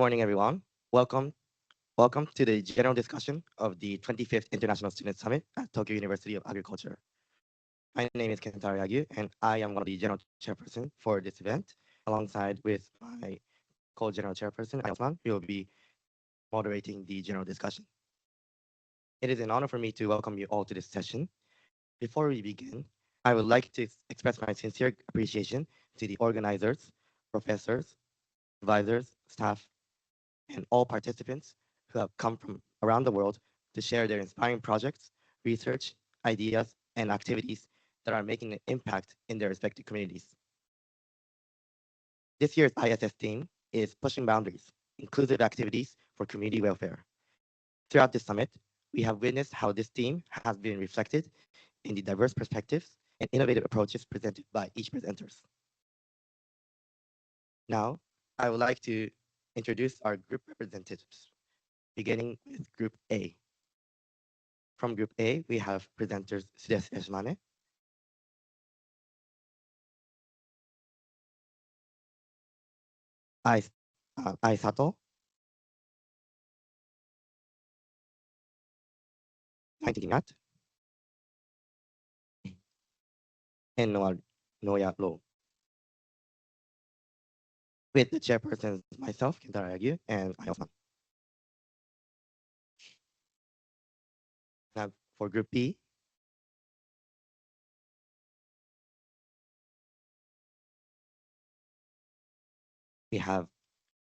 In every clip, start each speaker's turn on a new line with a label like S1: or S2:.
S1: morning, everyone. Welcome, welcome to the general discussion of the 25th International Student Summit at Tokyo University of Agriculture. My name is Kentaro Yagi, and I am one of the general chairperson for this event, alongside with my co-general chairperson, Ayosman, who will be moderating the general discussion. It is an honor for me to welcome you all to this session. Before we begin, I would like to express my sincere appreciation to the organizers, professors, advisors, staff, and all participants who have come from around the world to share their inspiring projects, research, ideas, and activities that are making an impact in their respective communities. This year's ISS theme is Pushing Boundaries, Inclusive Activities for Community Welfare. Throughout this summit, we have witnessed how this theme has been reflected in the diverse perspectives and innovative approaches presented by each presenters. Now, I would like to introduce our group representatives, beginning with Group A. From Group A, we have presenters Sudesh Eshmane, Ai, Ai Sato, 19 Nat, and Noya Lo. With the chairpersons myself, Kentaro Yagi, and Ayosman. Now, for Group B, we have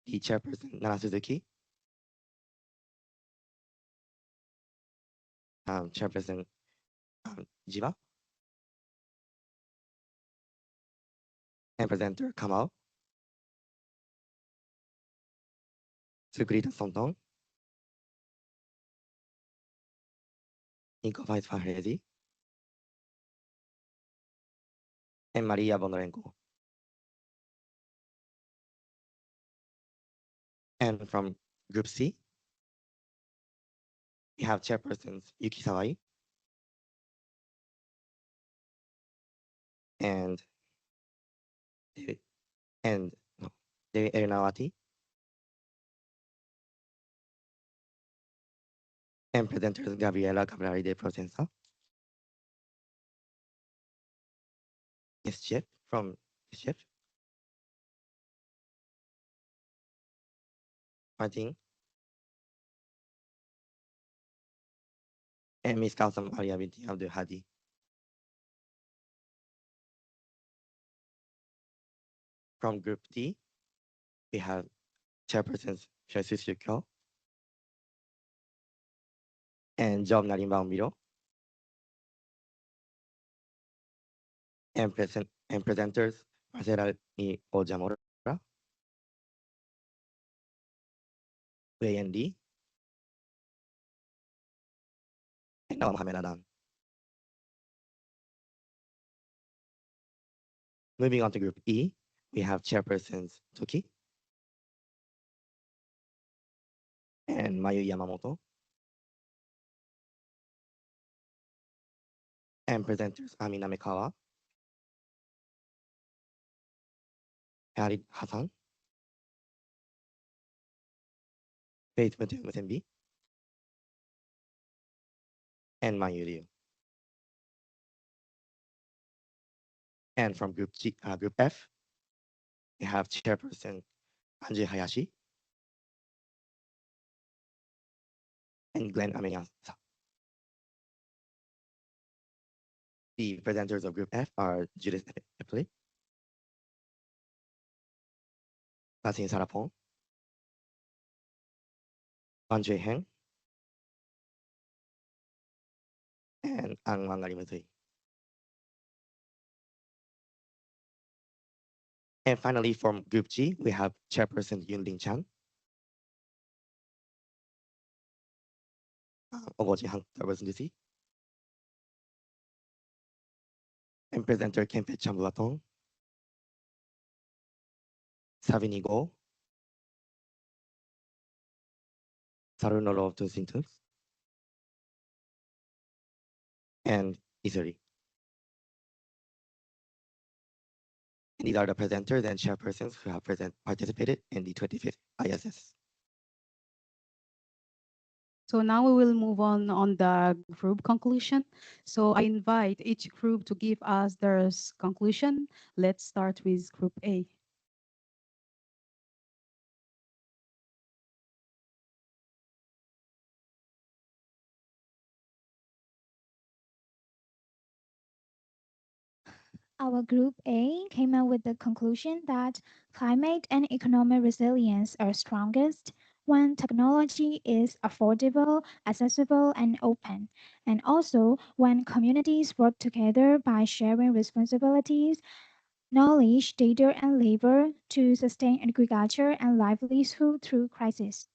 S1: the chairperson, Nana Suzuki, chairperson, Jiva, and presenter Kamau, Sukrita Sonton, Nico Vice Fahrezi, and Maria Bondarenko. And from Group C, we have chairpersons Yuki Sawai and David, and no, David Ernawati, and presenters Gabriela Cabrari de Prosenza, Miss Chip from Chip, Martin, and Miss Kausam Arya binti Abdul Hadi. From Group D, we have chairpersons Shasusu Kyo and Job Narimba Miro, and presenters Marcela Ni Ojamora, Wei and Lee, and Noah Mohamed Adan. Moving on to Group E, we have chairpersons Toki and Mayu Yamamoto, and presenters Amina Mekawa, Harid Hassan, Faith Mutembi, and Mayu Liu. And from Group F, we have chairperson Anji Hayashi and Glenn Ameyasa. The presenters of Group F are Judith Epley, Basin Sarapong, Ban Jue Heng, and Ang Wangari Mutui. And finally, from Group G, we have chairperson Yunling Chan, Ogoji Hang representative, and presenter Kempe Chambulatong, Savini Go, Sarunolo Tusintus, and Isuri. And these are the presenters and chairpersons who have participated in the 25th ISS.
S2: So now we will move on the group conclusion. So I invite each group to give us their conclusion. Let's start with Group A.
S3: Our Group A came out with the conclusion that climate and economic resilience are strongest when technology is affordable, accessible, and open, and also when communities work together by sharing responsibilities, knowledge, data, and labor to sustain agriculture and livelihood through crisis.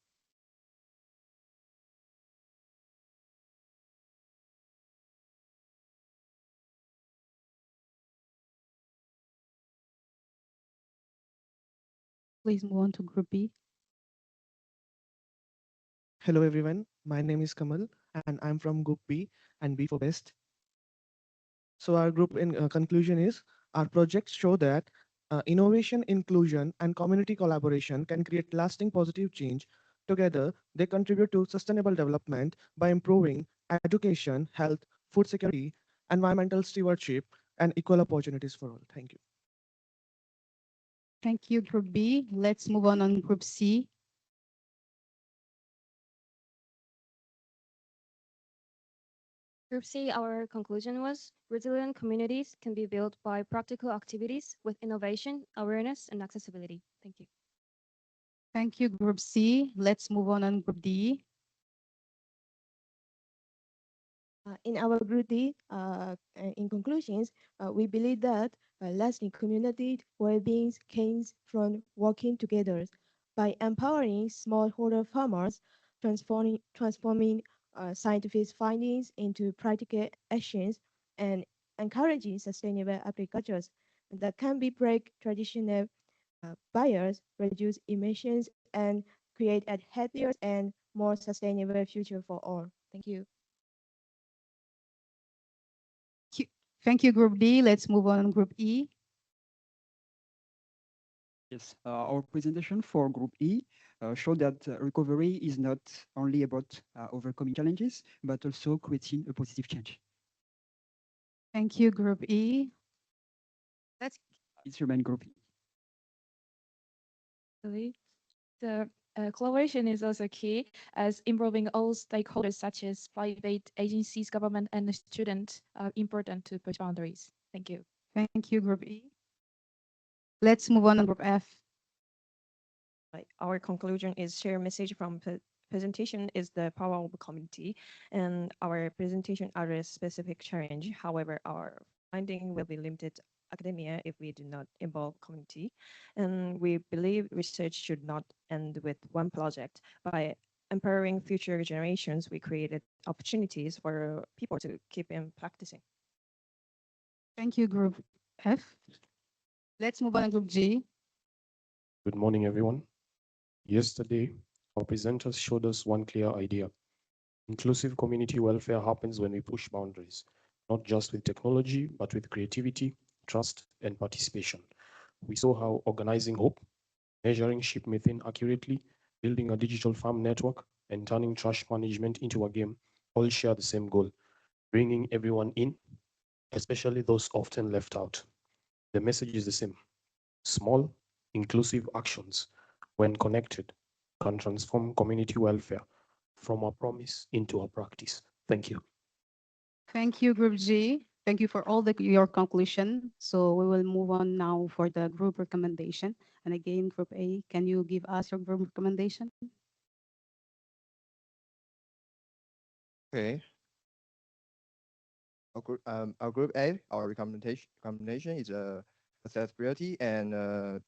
S2: Please move on to Group B.
S4: Hello everyone, my name is Kamal and I'm from Group B and B for Best. So our group in conclusion is our projects show that innovation, inclusion and community collaboration can create lasting positive change. Together, they contribute to sustainable development by improving education, health, food security, environmental stewardship and equal opportunities for all. Thank you.
S2: Thank you, Group B. Let's move on Group C.
S5: Group C, our conclusion was resilient communities can be built by practical activities with innovation, awareness, and accessibility. Thank you.
S2: Thank you, Group C. Let's move on Group D.
S6: In our group D, in conclusions, we believe that lasting community well-being comes from working together by empowering smallholder farmers, transforming scientific findings into practical actions, and encouraging sustainable agriculture that can be break traditional buyers, reduce emissions, and create a healthier and more sustainable future for all. Thank you.
S2: Thank you, Group D. Let's move on Group E.
S7: Yes, our presentation for Group E showed that recovery is not only about overcoming challenges, but also creating a positive change.
S2: Thank you, Group E. Let's
S7: It's remain Group E.
S8: Really. The collaboration is also key as involving all stakeholders such as private agencies, government, and students are important to push boundaries. Thank you.
S2: thank you, Group E. Let's move on Group F.
S9: Our conclusion is share message from presentation is the power of the community, and our presentation address specific challenge. However, our finding will be limited academia if we do not involve community, and we believe research should not end with one project. By empowering future generations, we created opportunities for people to keep in practicing.
S2: Thank you, Group F. Let's move on Group G.
S10: Good morning, everyone. Yesterday, our presenters showed us one clear idea. Inclusive community welfare happens when we push boundaries, not just with technology, but with creativity, trust, and participation. We saw how organizing hope, measuring sheep methane accurately, building a digital farm network, and turning trash management into a game all share the same goal, bringing everyone in, especially those often left out. The message is the same. Small, inclusive actions, when connected, can transform community welfare from a promise into a practice. Thank you.
S2: Thank you, Group G. Thank you for all your conclusion. So we will move on now for the group recommendation. And again, Group A, can you give us your group recommendation?
S11: Okay. Our group A, our recommendation is accessibility and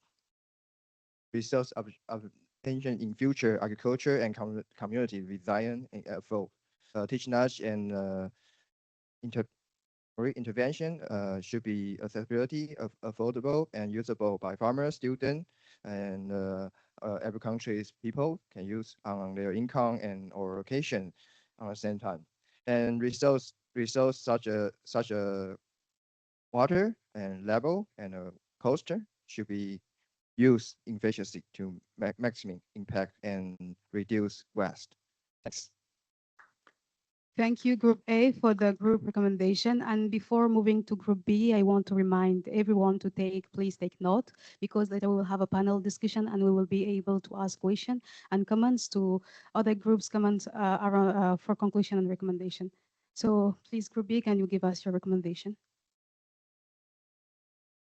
S11: resource attention in future agriculture and community design and effort. Teach knowledge and inter intervention should be accessibility, affordable, and usable by farmers, students, and every country's people can use on their income and or location at the same time. And resource such a water and level and a coaster should be used efficiently to maximum impact and reduce waste. Thanks.
S2: Thank you, Group A, for the group recommendation. And before moving to Group B, I want to remind everyone to please take note, because later we will have a panel discussion and we will be able to ask questions and comments to other groups' comments for conclusion and recommendation. So please, Group B, can you give us your recommendation?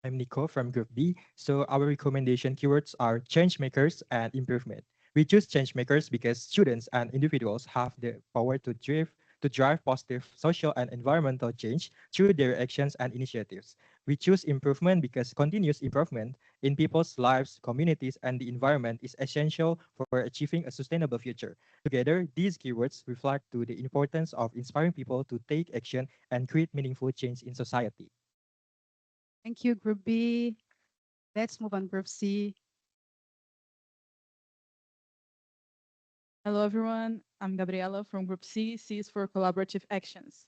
S12: I'm Nico from Group B. So our recommendation keywords are change makers and improvement. We choose change makers because students and individuals have the power to drive positive social and environmental change through their actions and initiatives. We choose improvement because continuous improvement in people's lives, communities, and the environment is essential for achieving a sustainable future. Together, these keywords reflect to the importance of inspiring people to take action and create meaningful change in society.
S2: Thank you, Group B. Let's move on, Group C.
S8: Hello, everyone. I'm Gabriela from Group C. C is for collaborative actions.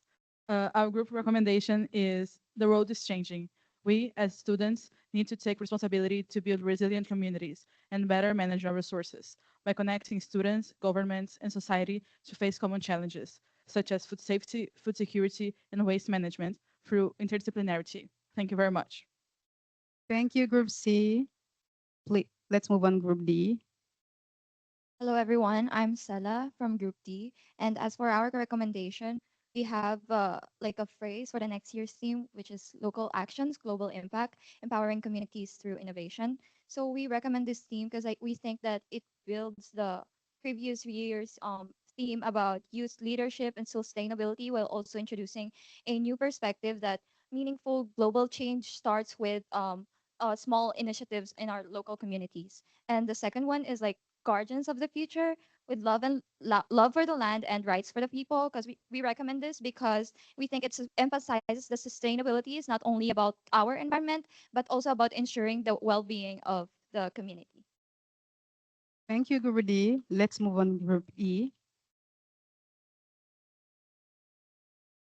S8: Our group recommendation is the world is changing. We, as students, need to take responsibility to build resilient communities and better manage our resources by connecting students, governments, and society to face common challenges, such as food safety, food security, and waste management through interdisciplinarity. Thank you very much.
S2: Thank you, Group C. Please, let's move on, Group D.
S13: Hello, everyone. I'm Sela from Group D. And as for our recommendation, we have like a phrase for the next year's theme, which is local actions, global impact, empowering communities through innovation. So we recommend this theme because we think that it builds the previous year's theme about youth leadership and sustainability, while also introducing a new perspective that meaningful global change starts with small initiatives in our local communities. And the second one is like guardians of the future with love for the land and rights for the people, because we recommend this because we think it emphasizes the sustainability is not only about our environment but also about ensuring the well-being of the community.
S2: Thank you, Group D. Let's move on, Group E.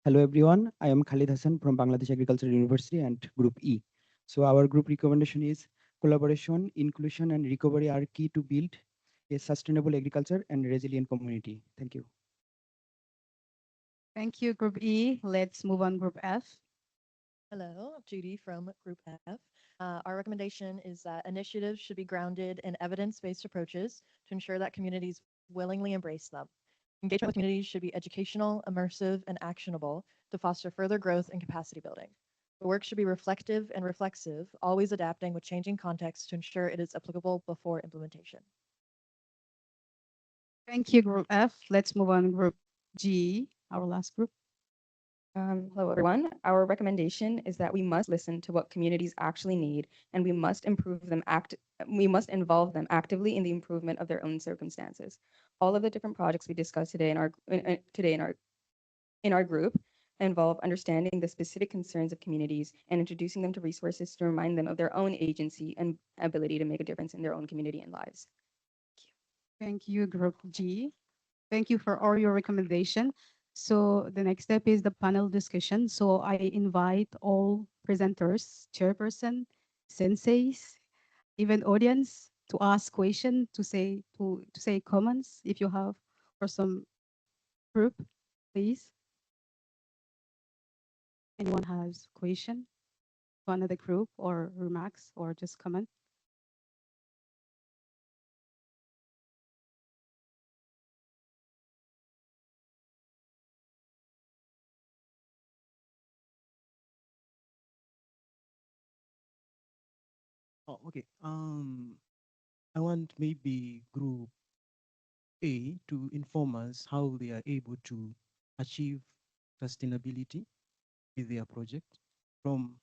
S7: Hello everyone, I am Khalid Hassan from Bangladesh Agricultural University and Group E. So our group recommendation is collaboration, inclusion and recovery are key to build a sustainable agriculture and resilient community. Thank you.
S2: Thank you, Group E. Let's move on, Group F.
S14: Hello, Judy from Group F. Our recommendation is that initiatives should be grounded in evidence-based approaches to ensure that communities willingly embrace them. Engagement with communities should be educational, immersive, and actionable to foster further growth and capacity building. The work should be reflective and reflexive, always adapting with changing contexts to ensure it is applicable before implementation.
S2: Thank you, Group F. Let's move on, Group G, our last group.
S15: Hello, everyone. Our recommendation is that we must listen to what communities actually need, and we must involve them actively in the improvement of their own circumstances. All of the different projects we discussed today in our group involve understanding the specific concerns of communities and introducing them to resources to remind them of their own agency and ability to make a difference in their own community and lives.
S2: Thank you, Group G. Thank you for all your recommendation. So the next step is the panel discussion. So I invite all presenters, chairperson, senseis, even audience to ask questions, to say comments if you have for some group, please. Anyone has question to another group or remarks or just comment?
S16: Oh, okay. I want maybe Group A to inform us how they are able to achieve sustainability with their project from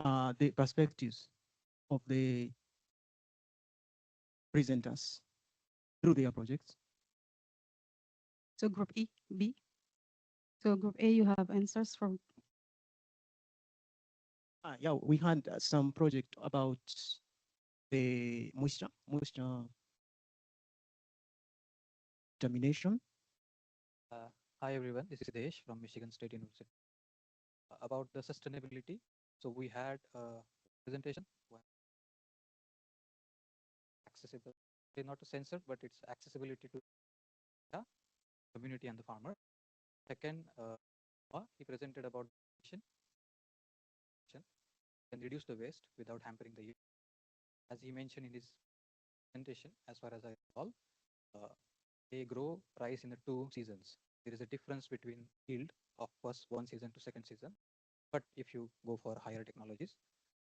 S16: the perspectives of the presenters through their projects.
S2: So Group B. So Group A, you have answers from.
S16: Yeah, we had some project about the moisture determination.
S17: Hi everyone, this is Desh from Michigan State University. About the sustainability, so we had a presentation accessible, not a sensor, but it's accessibility to data. community and the farmer. Second, he presented about mission can reduce the waste without hampering the yield. As he mentioned in his presentation, as far as I recall, uh, they grow rice in the 2 seasons. There is a difference between yield of first one season to second season. But if you go for higher technologies,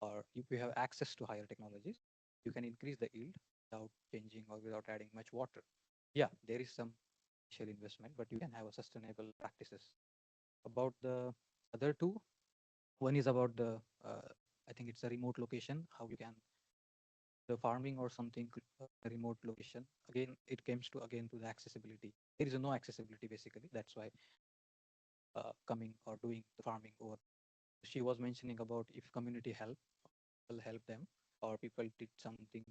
S17: or if you have access to higher technologies, you can increase the yield without changing or without adding much water. Yeah, there is some initial investment, but you can have a sustainable practices. About the other two, one is about the I think it's a remote location, how you can the farming or something a remote location. Again, it comes to again to the accessibility. There is no accessibility basically. That's why coming or doing the farming over. She was mentioning about if community help will help them or people did something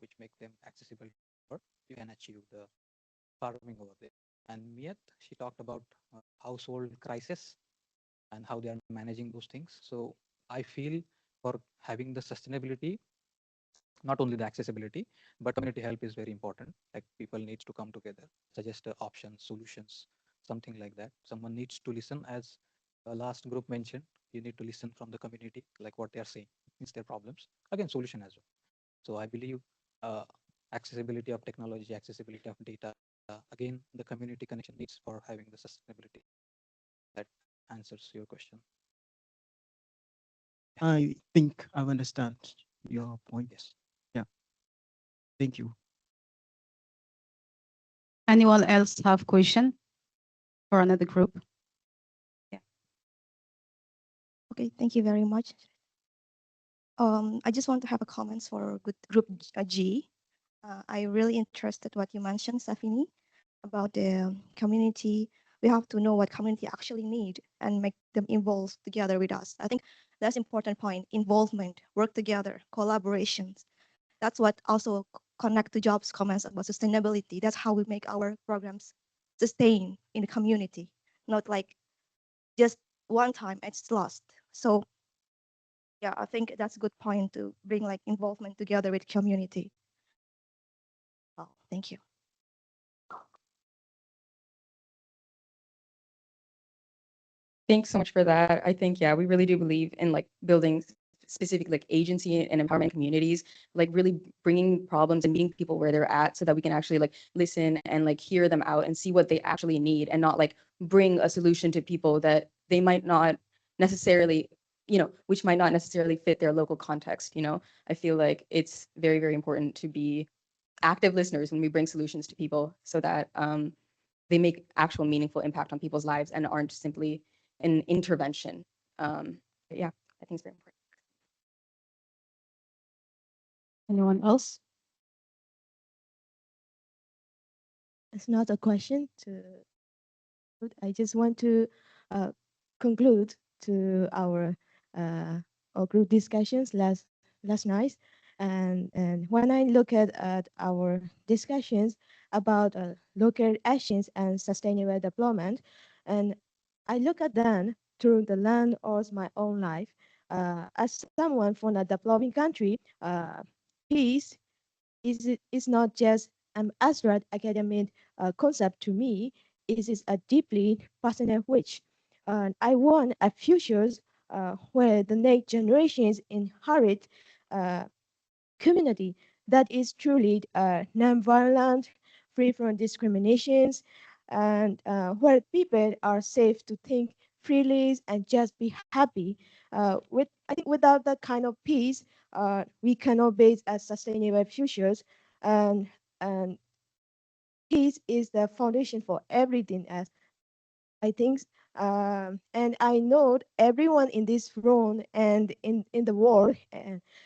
S17: which make them accessible, or you can achieve the farming over there. And Miat, she talked about household crisis and how they are managing those things. So I feel for having the sustainability, not only the accessibility, but community help is very important. Like people needs to come together, suggest options, solutions, something like that. Someone needs to listen, as last group mentioned. You need to listen from the community, like what they are saying, it's their problems. Again, solution as well. So I believe uh, accessibility of technology, accessibility of data, again, the community connection needs for having the sustainability. That answers your question.
S16: I think I understand your point.
S17: Yes.
S16: Yeah. Thank you.
S2: Anyone else have question for another group?
S18: Okay, thank you very much. I just want to have a comments for group G. I really interested what you mentioned, Safini, about the community. We have to know what community actually need and make them involved together with us. I think that's important point. Involvement, work together, collaborations. That's what also connect to Jobs comments about sustainability. That's how we make our programs sustain in the community, not like just one time it's lost. So yeah, I think that's a good point to bring like involvement together with community. Oh, thank you.
S15: Thanks so much for that. I think, yeah, we really do believe in like building specific like agency and empowerment communities, like really bringing problems and meeting people where they're at so that we can actually like listen and like hear them out and see what they actually need and not like bring a solution to people that they might not necessarily, which might not necessarily fit their local context. I feel like it's very, very important to be active listeners when we bring solutions to people so that they make actual meaningful impact on people's lives and aren't simply an intervention. Yeah, I think it's very important.
S2: Anyone else?
S6: It's not a question to. I just want to conclude to our group discussions last night, and when I look at our discussions about local actions and sustainable development, and I look at them through the lens of my own life. As someone from a developing country, peace is not just an abstract academic concept to me. It is a deeply personal wish. I want a future where the next generations inherit a community that is truly non-violent, free from discriminations, and where people are safe to think freely and just be happy. I think without that kind of peace, we cannot base a sustainable futures, and and peace is the foundation for everything else. I think, and I know everyone in this room and in the world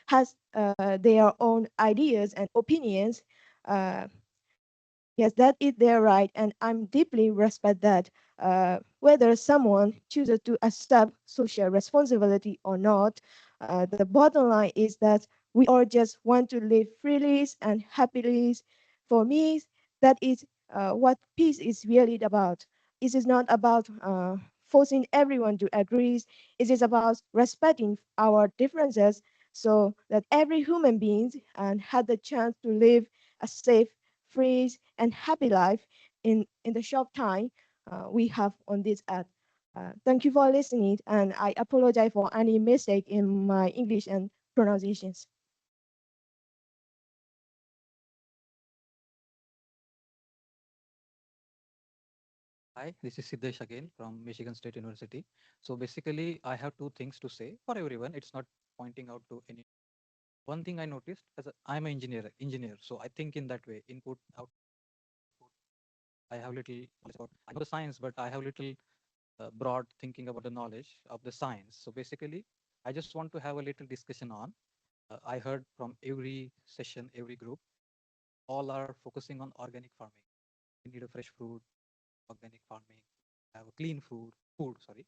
S6: has their own ideas and opinions. Uh, Yes, that is their right, and I'm deeply respect that. Whether someone chooses to accept social responsibility or not, the bottom line is that we all just want to live freely and happily. For me, that is what peace is really about. It is not about forcing everyone to agree. It is about respecting our differences so that every human being had the chance to live a safe, free, and happy life in the short time we have on this earth. Thank you for listening, and I apologize for any mistake in my English and pronunciations.
S17: Hi, this is Siddesh again from Michigan State University. So basically, I have two things to say for everyone. It's not pointing out to any. One thing I noticed as I'm an engineer, so I think in that way, input, output. I have little knowledge about. I know the science, but I have little broad thinking about the knowledge of the science. So basically, I just want to have a little discussion on. I heard from every session, every group, all are focusing on organic farming. We need a fresh fruit, organic farming, have a clean food, sorry.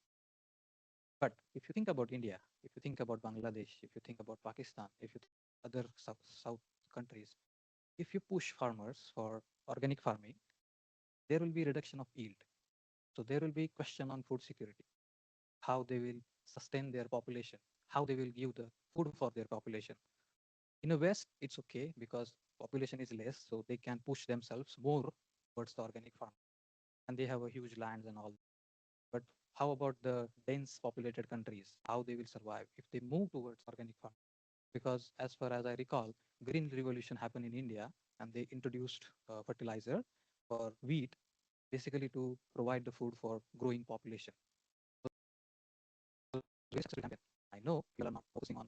S17: But if you think about India, if you think about Bangladesh, if you think about Pakistan, if you think other south countries, if you push farmers for organic farming, there will be reduction of yield. So there will be question on food security, how they will sustain their population, how they will give the food for their population. In the West, it's okay because population is less, so they can push themselves more towards the organic farm, and they have a huge lands and all. But how about the dense populated countries? How they will survive if they move towards organic farming? Because as far as I recall, green revolution happened in India, and they introduced fertilizer for wheat, basically to provide the food for growing population. So I know people are not focusing on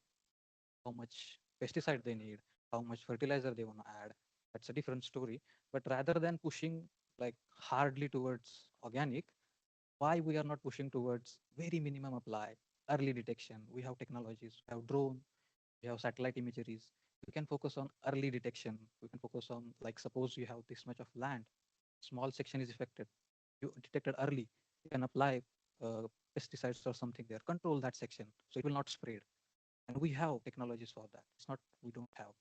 S17: how much pesticide they need, how much fertilizer they want to add. That's a different story. But rather than pushing like hardly towards organic, why we are not pushing towards very minimum apply, early detection? We have technologies, we have drone, we have satellite imageries. We can focus on early detection. We can focus on, like, suppose you have this much of land, small section is affected, you detected early, you can apply uh, pesticides or something there, control that section so it will not spread. And we have technologies for that. It's not we don't have.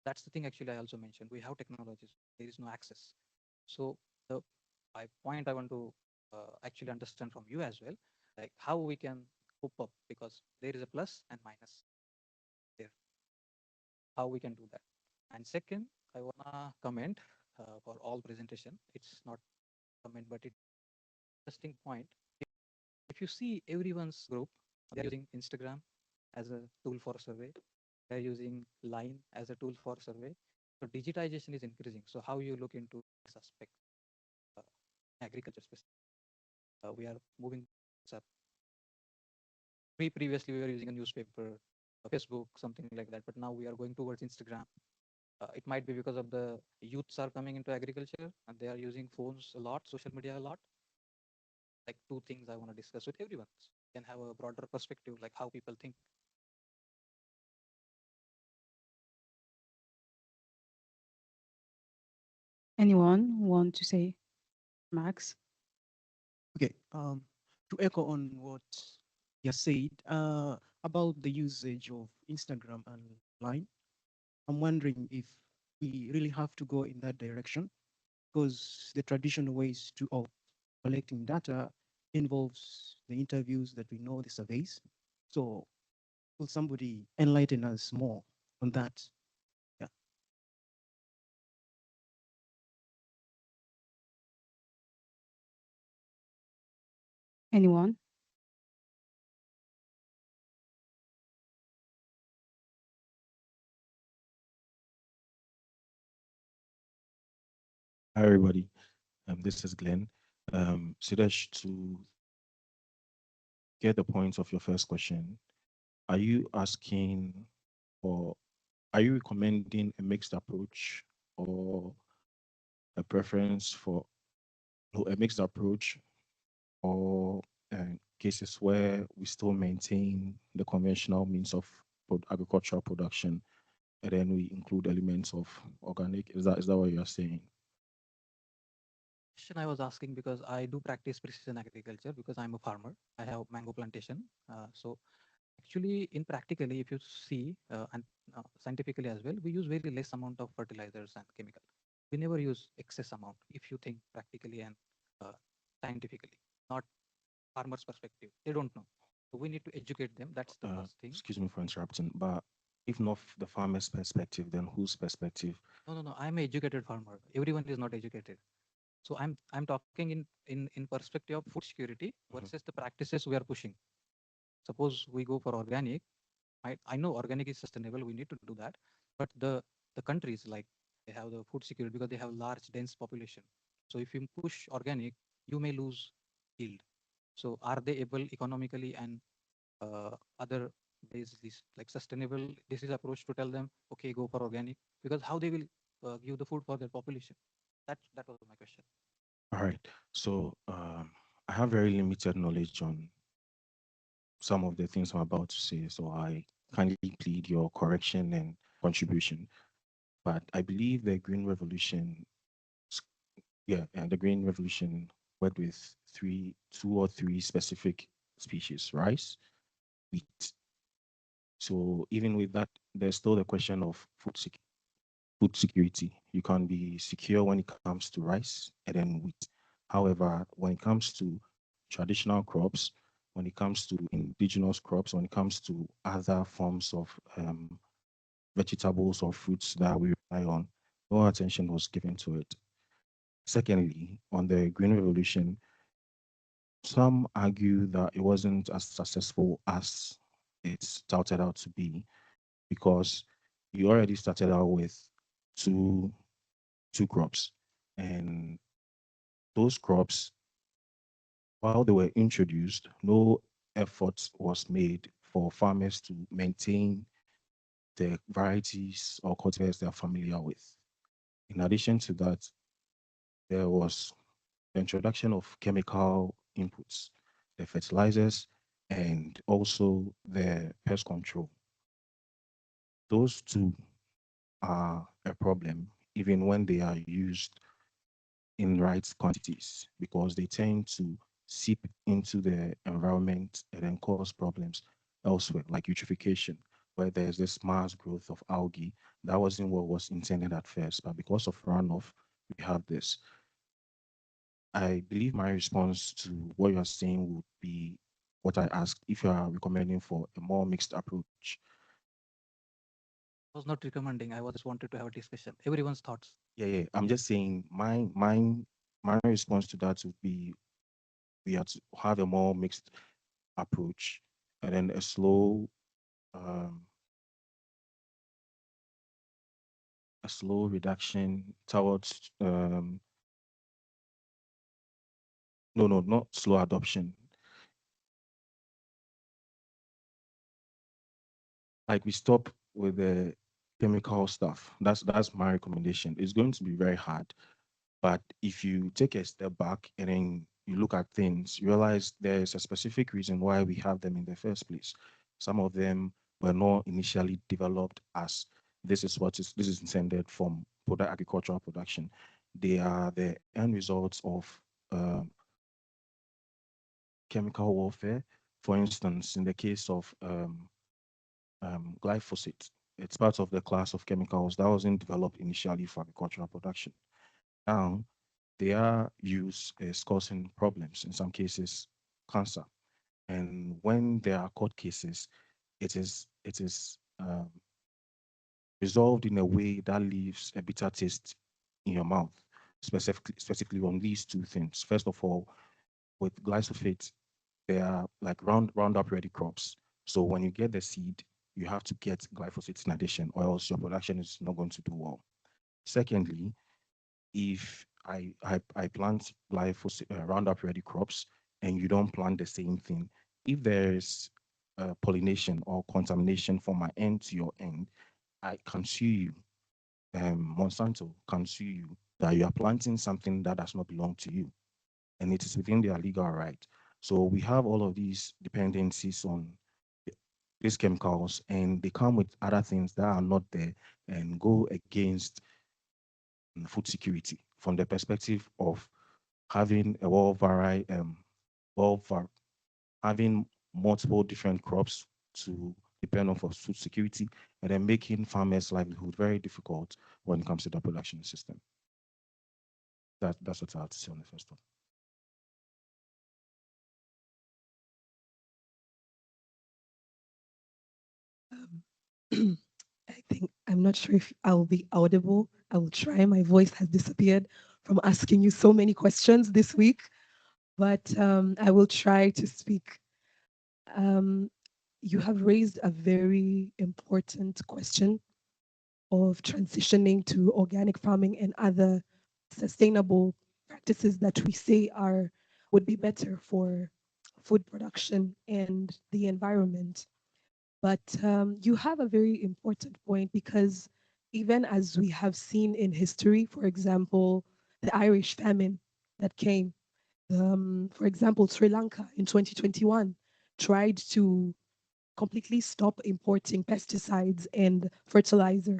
S17: That's the thing actually I also mentioned. We have technologies, there is no access. So the point I want to actually understand from you as well, like how we can cope up, because there is a plus and minus there, how we can do that. And second, I wanna comment for all presentation. It's not comment, but it's interesting point. If you see everyone's group, they're using Instagram as a tool for survey. They're using Line as a tool for survey. So digitization is increasing. So how you look into this aspect, uh, agriculture specifically? We are moving up. Previously, we were using a newspaper, Facebook, something like that. But now we are going towards Instagram. It might be because of the youths are coming into agriculture and they are using phones a lot, social media a lot. Like two things I want to discuss with everyone. So you can have a broader perspective, like how people think.
S2: Anyone want to say, Max?
S16: Okay, to echo on what you said about the usage of Instagram and Line, I'm wondering if we really have to go in that direction, because the traditional ways of collecting data involves the interviews that we know, the surveys. So will somebody enlighten us more on that? Yeah.
S2: Anyone?
S19: Hi, everybody. This is Glenn. Sudesh, to get the point of your first question, are you asking, or are you recommending a mixed approach, or a preference for a mixed approach, or cases where we still maintain the conventional means of agricultural production, and then we include elements of organic? Is that what you're saying?
S17: Question I was asking because I do practice precision agriculture because I'm a farmer. I have mango plantation. So actually, in practically, if you see and scientifically as well, we use very less amount of fertilizers and chemical. We never use excess amount. If you think practically and uh, scientifically, not farmers' perspective, they don't know. So we need to educate them. That's the first thing.
S19: Excuse me for interrupting, but if not the farmer's perspective, then whose perspective?
S17: No, no, no. I'm an educated farmer. Everyone is not educated. So I'm talking in perspective of food security versus the practices we are pushing. Suppose we go for organic. I know organic is sustainable. We need to do that. But the countries like they have the food security because they have large dense population. So if you push organic, you may lose yield. So are they able economically and other ways this like sustainable disease approach to tell them okay go for organic because how they will give the food for their population? That was my question.
S19: All right. So I have very limited knowledge on some of the things I'm about to say. So I kindly plead your correction and contribution. But I believe the Green Revolution, yeah, and the Green Revolution worked with two or three specific species, rice, wheat. So even with that, there's still the question of food security. You can be secure when it comes to rice and then wheat. However, when it comes to traditional crops, when it comes to indigenous crops, when it comes to other forms of vegetables or fruits that we rely on, no attention was given to it. Secondly, on the Green Revolution, some argue that it wasn't as successful as it's touted out to be because you already started out with two two crops. And those crops, while they were introduced, no effort was made for farmers to maintain the varieties or cultivars they are familiar with. In addition to that, there was the introduction of chemical inputs, the fertilizers, and also the pest control. Those two are a problem even when they are used in right quantities because they tend to seep into the environment and then cause problems elsewhere, like eutrophication, where there's this mass growth of algae. That wasn't what was intended at first, but because of runoff, we have this. I believe my response to what you're saying would be what I asked if you are recommending for a more mixed approach.
S17: I was not recommending. I was just wanted to have a discussion. Everyone's thoughts.
S19: Yeah. I'm just saying my response to that would be we have to have a more mixed approach and then um, a slow reduction towards no, not slow adoption. Like we stop with the chemical stuff. That's my recommendation. It's going to be very hard, but if you take a step back and then you look at things, you realize there's a specific reason why we have them in the first place. Some of them were not initially developed as this is intended from product agricultural production. They are the end results of um, chemical warfare. For instance, in the case of glyphosate, it's part of the class of chemicals that wasn't developed initially for agricultural production. Now, their use is causing problems, in some cases, cancer. And when there are court cases, it is resolved in a way that leaves a bitter taste in your mouth, specifically on these two things. First of all, with glyphosate, they are like roundup ready crops. So when you get the seed, you have to get glyphosate in addition, or else your production is not going to do well. Secondly, if I plant glyphosate roundup ready crops and you don't plant the same thing, if there's pollination or contamination from my end to your end, I can sue you. Monsanto can sue you that you are planting something that does not belong to you, and it is within their legal right. So we have all of these dependencies on these chemicals, and they come with other things that are not there and go against food security from the perspective of having a well var- having multiple different crops to depend on for food security, and then making farmers' livelihood very difficult when it comes to the production system. That's what I have to say on the first one.
S20: Um, I think I'm not sure if I will be audible. I will try. My voice has disappeared from asking you so many questions this week, but I will try to speak. Um, you have raised a very important question of transitioning to organic farming and other sustainable practices that we say are would be better for food production and the environment. But you have a very important point because even as we have seen in history, for example, the Irish famine that came, for example, Sri Lanka in 2021 tried to completely stop importing pesticides and fertilizer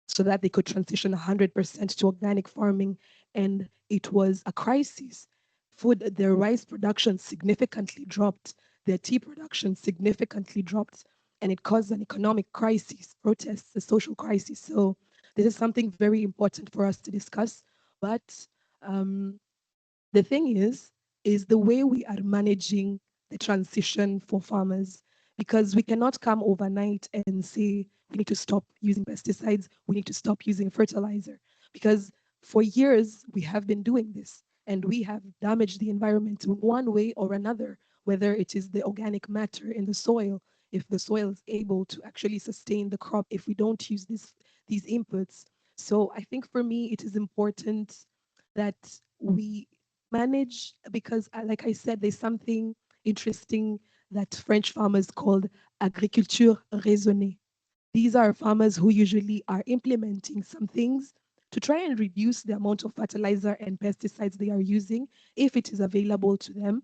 S20: so that they could transition 100% to organic farming. And it was a crisis. Their rice production significantly dropped, their tea production significantly dropped, and it caused an economic crisis, protests, a social crisis. So this is something very important for us to discuss. But um, the thing is the way we are managing the transition for farmers, because we cannot come overnight and say we need to stop using pesticides, we need to stop using fertilizer, because for years we have been doing this and we have damaged the environment in one way or another, whether it is the organic matter in the soil, if the soil is able to actually sustain the crop if we don't use these inputs. So I think for me it is important that we manage, because like I said, there's something interesting that French farmers called agriculture raisonnée. These are farmers who usually are implementing some things to try and reduce the amount of fertilizer and pesticides they are using if it is available to them,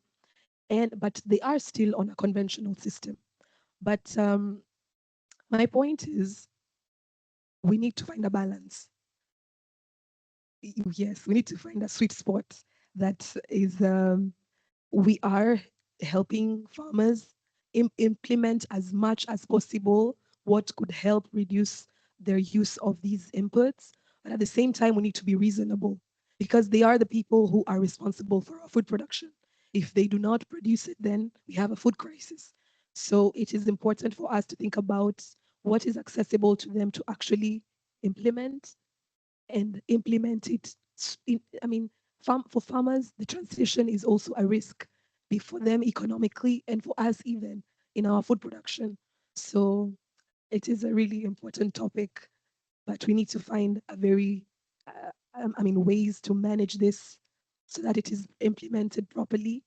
S20: and but they are still on a conventional system. But my point is we need to find a balance. Yes, we need to find a sweet spot that is we are helping farmers implement as much as possible what could help reduce their use of these inputs. But at the same time, we need to be reasonable because they are the people who are responsible for our food production. If they do not produce it, then we have a food crisis. So it is important for us to think about what is accessible to them to actually implement and implement it. I mean, for farmers, the transition is also a risk, for them economically and for us even in our food production. So it is a really important topic, but we need to find a very, ways to manage this so that it is implemented properly,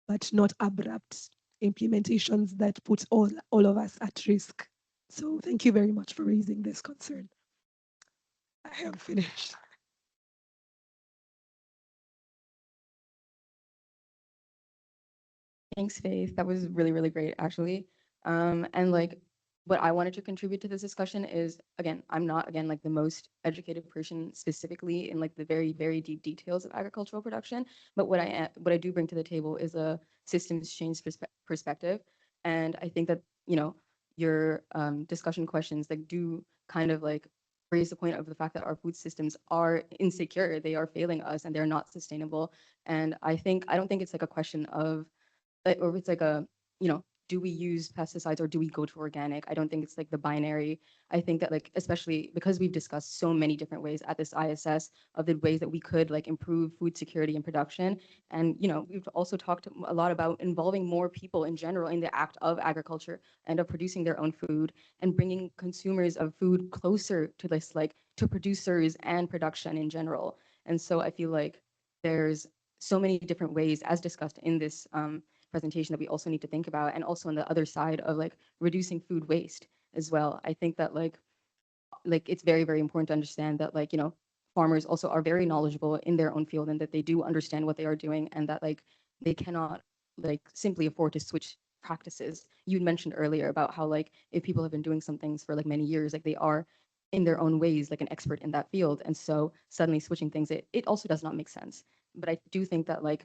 S20: but not abrupt implementations that put all of us at risk. So thank you very much for raising this concern. I have finished.
S15: Thanks, Faith. That was really, really great, actually. And like, what I wanted to contribute to this discussion is, again, I'm not, again, like the most educated person specifically in like the very, very deep details of agricultural production. But what I do bring to the table is a systems change perspective. And I think that, you know, your discussion questions like do kind of like raise the point of the fact that our food systems are insecure, they are failing us, and they're not sustainable. And I don't think it's like a question of or if it's like a, you know, do we use pesticides or do we go to organic? I don't think it's like the binary. I think that like, especially because we've discussed so many different ways at this ISS of the ways that we could like improve food security and production. And, you know, we've also talked a lot about involving more people in general in the act of agriculture and of producing their own food and bringing consumers of food closer to this, like to producers and production in general. And so I feel like there's so many different ways as discussed in this presentation that we also need to think about, and also on the other side of like reducing food waste as well. I think that like it's very, very important to understand that like, you know, farmers also are very knowledgeable in their own field and that they do understand what they are doing, and that like they cannot like simply afford to switch practices. You mentioned earlier about how like if people have been doing some things for like many years, like they are in their own ways like an expert in that field, and so suddenly switching things, it also does not make sense. But I do think that like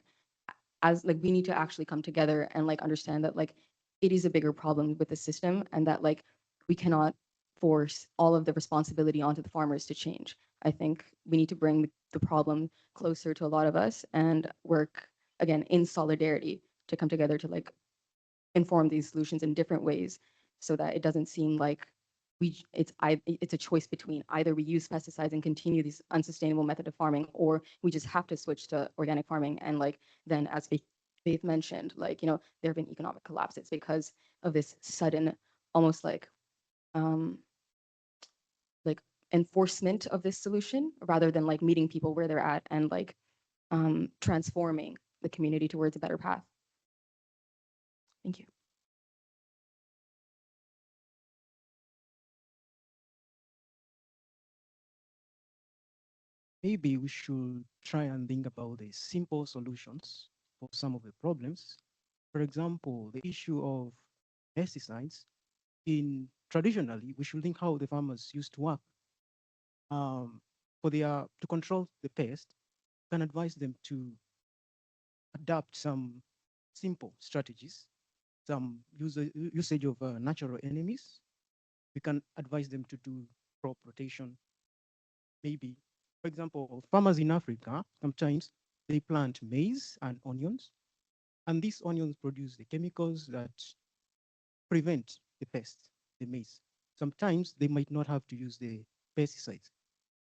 S15: as like we need to actually come together and like understand that like it is a bigger problem with the system, and that like we cannot force all of the responsibility onto the farmers to change. I think we need to bring the problem closer to a lot of us and work again in solidarity to come together to like inform these solutions in different ways so that it doesn't seem like it's a choice between either we use pesticides and continue this unsustainable method of farming, or we just have to switch to organic farming. And like then, as Faith mentioned, like there have been economic collapses because of this sudden, almost um, like enforcement of this solution rather than like meeting people where they're at and like transforming the community towards a better path. Thank you.
S16: Maybe we should try and think about the simple solutions for some of the problems. For example, the issue of pesticides. In traditionally, we should think how the farmers used to work. For their to control the pest, can advise them to adapt some simple strategies, some usage of natural enemies. We can advise them to do crop rotation. Maybe, for example, farmers in Africa, sometimes they plant maize and onions, and these onions produce the chemicals that prevent the pest, the maize. Sometimes they might not have to use the pesticides.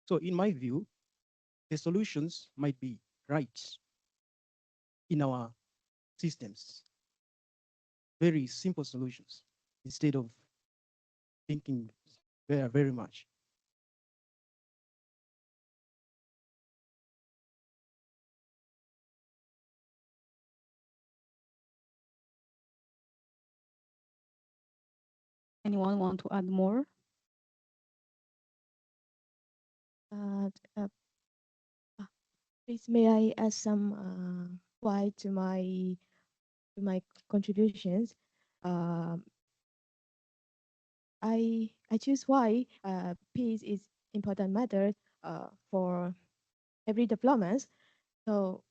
S16: So in my view, the solutions might be right in our systems, very simple solutions, instead of thinking very much.
S2: Anyone want to add more?
S6: Uh, uh, Please, may I add some why to my contributions? Um, I choose why peace is important matter for every development. So,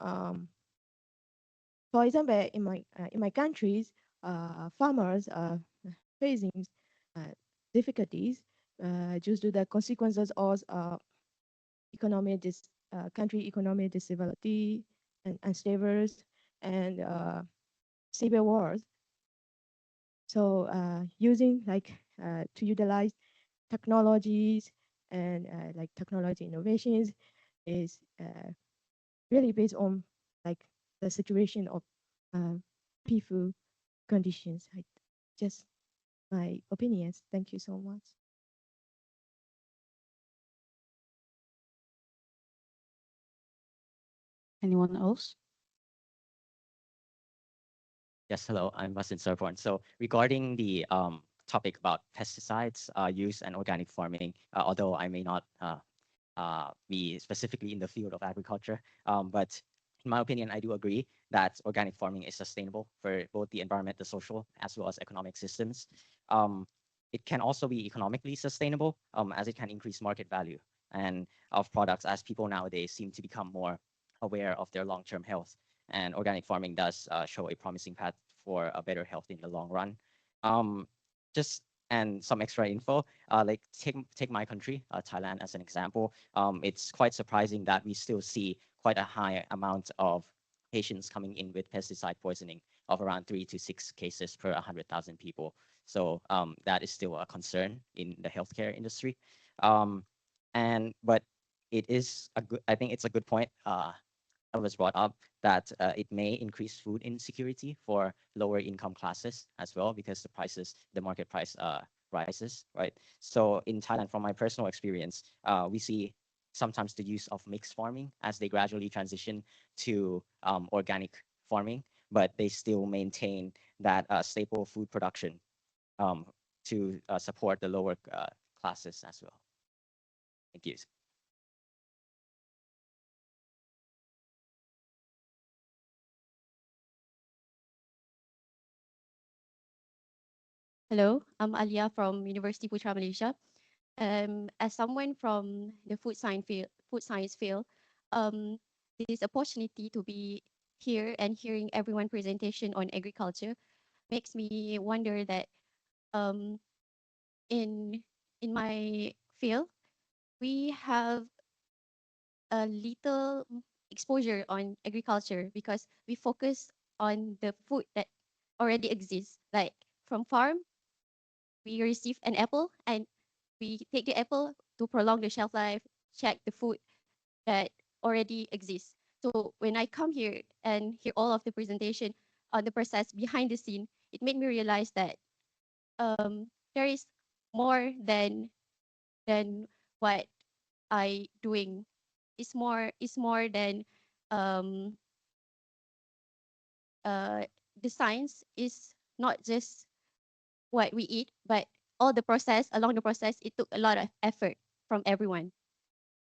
S6: for example, in my countries, farmers are facing uh, difficulties due to the consequences of country economic disability and unstable and civil wars. So using to utilize technologies and like technology innovations is really based on like the situation of uh, people conditions. Just my opinions. Thank you so much.
S2: Anyone else?
S21: Yes, hello, I'm Vasin Sarporn. So regarding the topic about pesticides use and organic farming, although I may not be specifically in the field of agriculture, but in my opinion, I do agree that organic farming is sustainable for both the environment, the social, as well as economic systems. It can also be economically sustainable as it can increase market value and of products as people nowadays seem to become more aware of their long-term health. And organic farming does show a promising path for a better health in the long run. Um, just and some extra info, like take my country, Thailand, as an example. It's quite surprising that we still see quite a high amount of patients coming in with pesticide poisoning of around 3 to 6 cases per 100,000 people. So that is still a concern in the healthcare industry. But it is a good. I think it's a good point. Was brought up that it may increase food insecurity for lower income classes as well because the market price rises, right? So in Thailand, from my personal experience, we see sometimes the use of mixed farming as they gradually transition to organic farming, but they still maintain that staple food production um, to support the lower classes as well. Thank you.
S22: Hello, I'm Alia from University Putra Malaysia. As someone from the food science field, um, this opportunity to be here and hearing everyone presentation on agriculture makes me wonder that um, in my field we have a little exposure on agriculture because we focus on the food that already exists, like from farm we receive an apple and we take the apple to prolong the shelf life, check the food that already exists. So when I come here and hear all of the presentation on the process behind the scene, it made me realize that there is more than what I doing. It's more than um, uh, the science is not just what we eat, but all the process along the process. It took a lot of effort from everyone.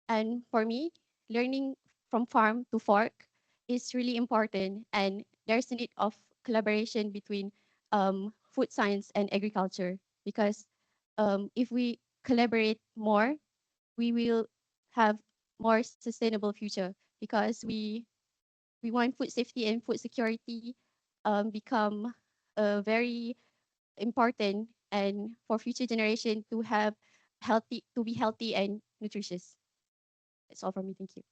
S22: And for me, learning from farm to fork is really important. And there's a need of collaboration between food science and agriculture because if we collaborate more, we will have more sustainable future because we want food safety and food security become very important and for future generation to have healthy to be healthy and nutritious. That's all from me. Thank you.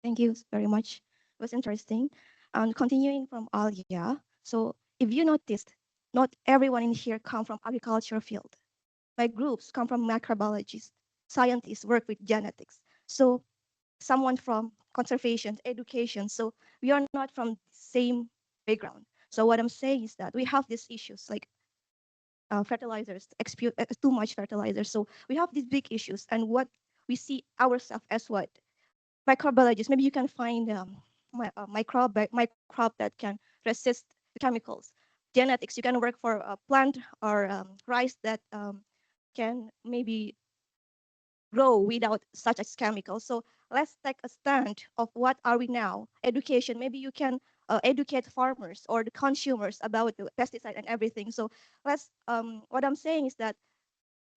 S18: Thank you very much. It was interesting. And continuing from Alia, so if you noticed, not everyone in here come from agriculture field. My groups come from microbiologists, scientists work with genetics. So someone from conservation, education. So we are not from the same background. So what I'm saying is that we have these issues like fertilizers, too much fertilizers. So we have these big issues, and what we see ourselves as what microbiologists. Maybe you can find microbe that can resist the chemicals. Genetics, you can work for a plant or rice that can maybe grow without such as chemicals. So let's take a stand of what are we now. Education, maybe you can educate farmers or the consumers about the pesticide and everything. So what I'm saying is that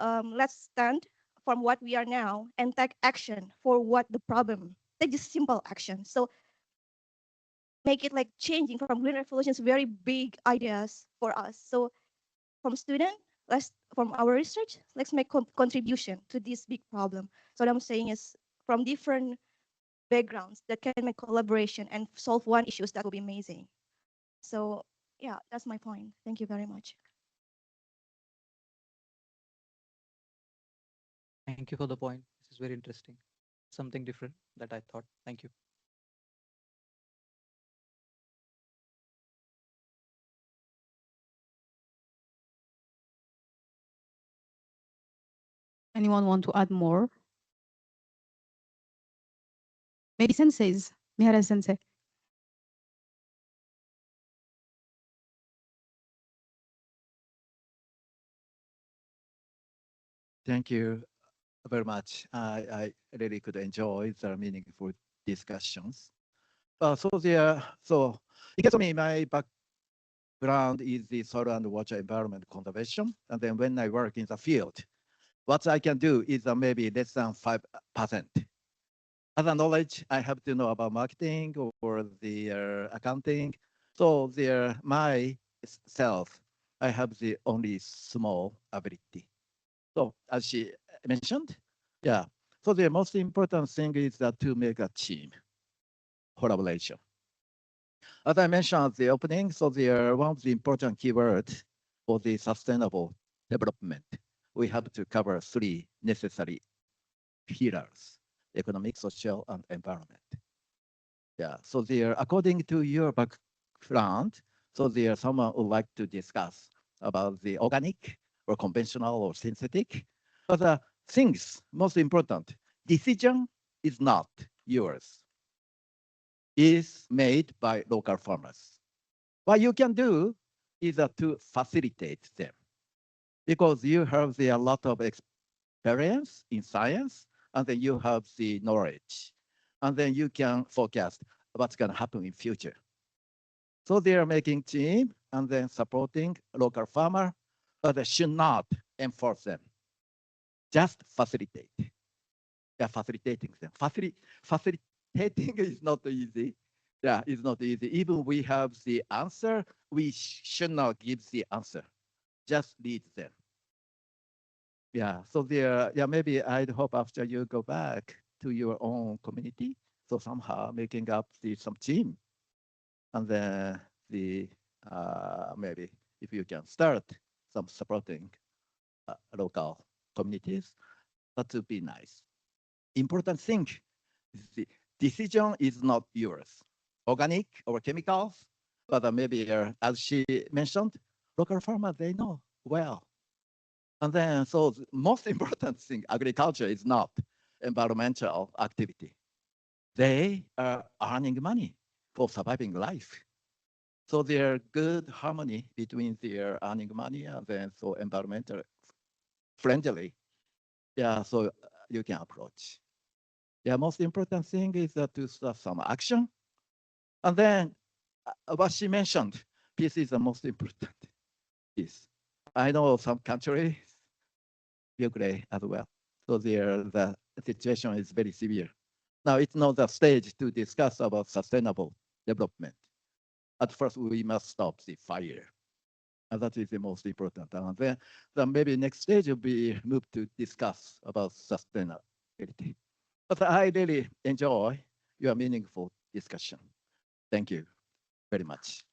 S18: let's stand from what we are now and take action for what the problem. Take just simple action. So make it like changing from green revolutions, very big ideas for us. So from student, let's from our research, let's make contribution to this big problem. So what I'm saying is from different backgrounds that can make collaboration and solve one issues, that would be amazing. So yeah, that's my point. Thank you very much.
S17: Thank you for the point. This is very interesting. Something different that I thought. Thank you.
S2: Anyone want to add more? Maybe senseis. Mihara sensei.
S1: Thank you very much. I really could enjoy the meaningful discussions. So in case of me, my background is the soil and water environment conservation. And then when I work in the field, what I can do is maybe less than 5%. Other knowledge I have to know about marketing or the accounting. So there, myself, I have the only small ability. So as she mentioned, yeah. So the most important thing is that to make a team collaboration. As I mentioned at the opening, so there one of the important keywords for the sustainable development. We have to cover three necessary pillars: economic, social, and environment. Yeah. So there, according to your background, so there someone would like to discuss about the organic or conventional or synthetic. But the things most important, decision is not yours, is made by local farmers. What you can do is to facilitate them because you have a lot of experience in science and then you have the knowledge and then you can forecast what's going to happen in future. So they are making team and then supporting local farmer, but they should not enforce them. Just facilitate. Yeah, facilitating them. Facilitating is not easy. Yeah, it's not easy. Even we have the answer, we should not give the answer. Just lead them. Yeah, so there, yeah, maybe I'd hope after you go back to your own community, so somehow making up some team, and then the maybe if you can start some supporting local communities, that would be nice. Important thing is the decision is not yours. Organic or chemicals, but maybe as she mentioned, local farmers, they know well. And then, so the most important thing, agriculture is not environmental activity. They are earning money for surviving life. So there good harmony between their earning money and then so environmental friendly. Yeah, so you can approach. Yeah, most important thing is to start some action. And then what she mentioned, peace is the most important piece. I know some countries, Ukraine as well. So there, the situation is very severe. Now it's not the stage to discuss about sustainable development. At first, we must stop the fire. And that is the most important. And then maybe next stage will be moved to discuss about sustainability. But I really enjoy your meaningful discussion. Thank you very much.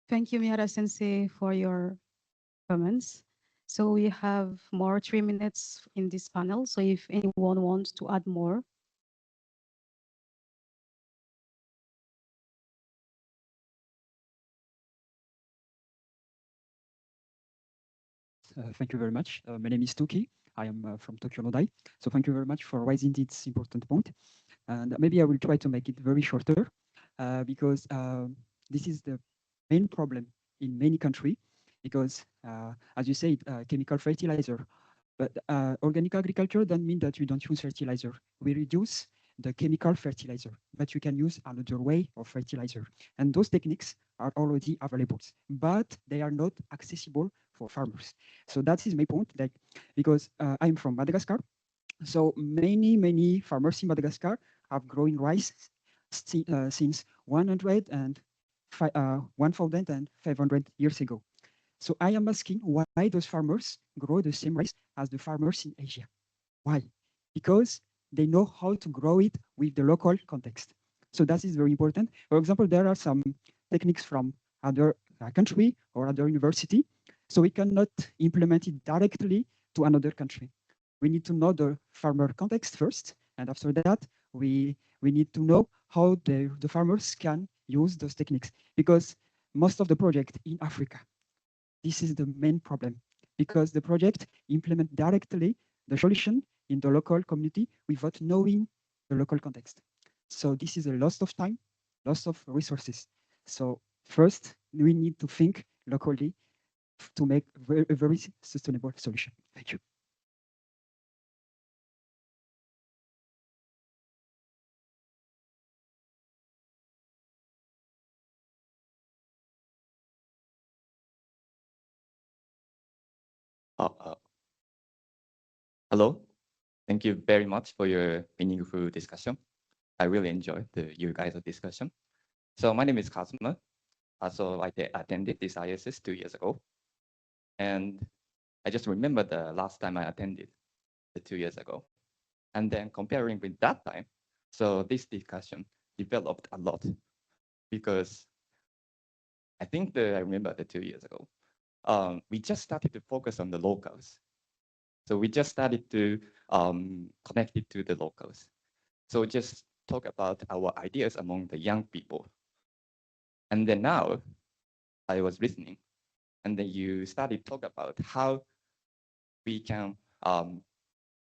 S2: Thank you, Miyara Sensei, for your comments. So we have more 3 minutes in this panel. So if anyone wants to add more.
S3: Thank you very much. My name is Tuki. I am from Tokyo NODAI. So thank you very much for raising this important point. And maybe I will try to make it very shorter because this is the main problem in many countries because, as you said, chemical fertilizer. But organic agriculture doesn't mean that you don't use fertilizer. We reduce the chemical fertilizer, but you can use another way of fertilizer. And those techniques are already available, but they are not accessible for farmers. So that is my point, like, because I'm from Madagascar. So many farmers in Madagascar have growing rice since 1,500 years ago. So I am asking why those farmers grow the same rice as the farmers in Asia. Why? Because they know how to grow it with the local context. So that is very important. For example, there are some techniques from other country or other university. So we cannot implement it directly to another country. We need to know the farmer context first. And after that, we need to know how the farmers can use those techniques. Because most of the project in Africa, this is the main problem because the project implement directly the solution in the local community without knowing the local context. So this is a loss of time, loss of resources. So first, we need to think locally to make a very sustainable solution. Thank you.
S4: Hello. Thank you very much for your meaningful discussion. I really enjoyed you guys' discussion. So my name is Kazuma. So I attended this ISS 2 years ago. And I just remember the last time I attended 2 years ago. And then comparing with that time, so this discussion developed a lot because I think I remember 2 years ago, we just started to focus on the locals. So we just started to connect it to the locals. So just talk about our ideas among the young people. And then now I was listening, and then you started to talk about how we can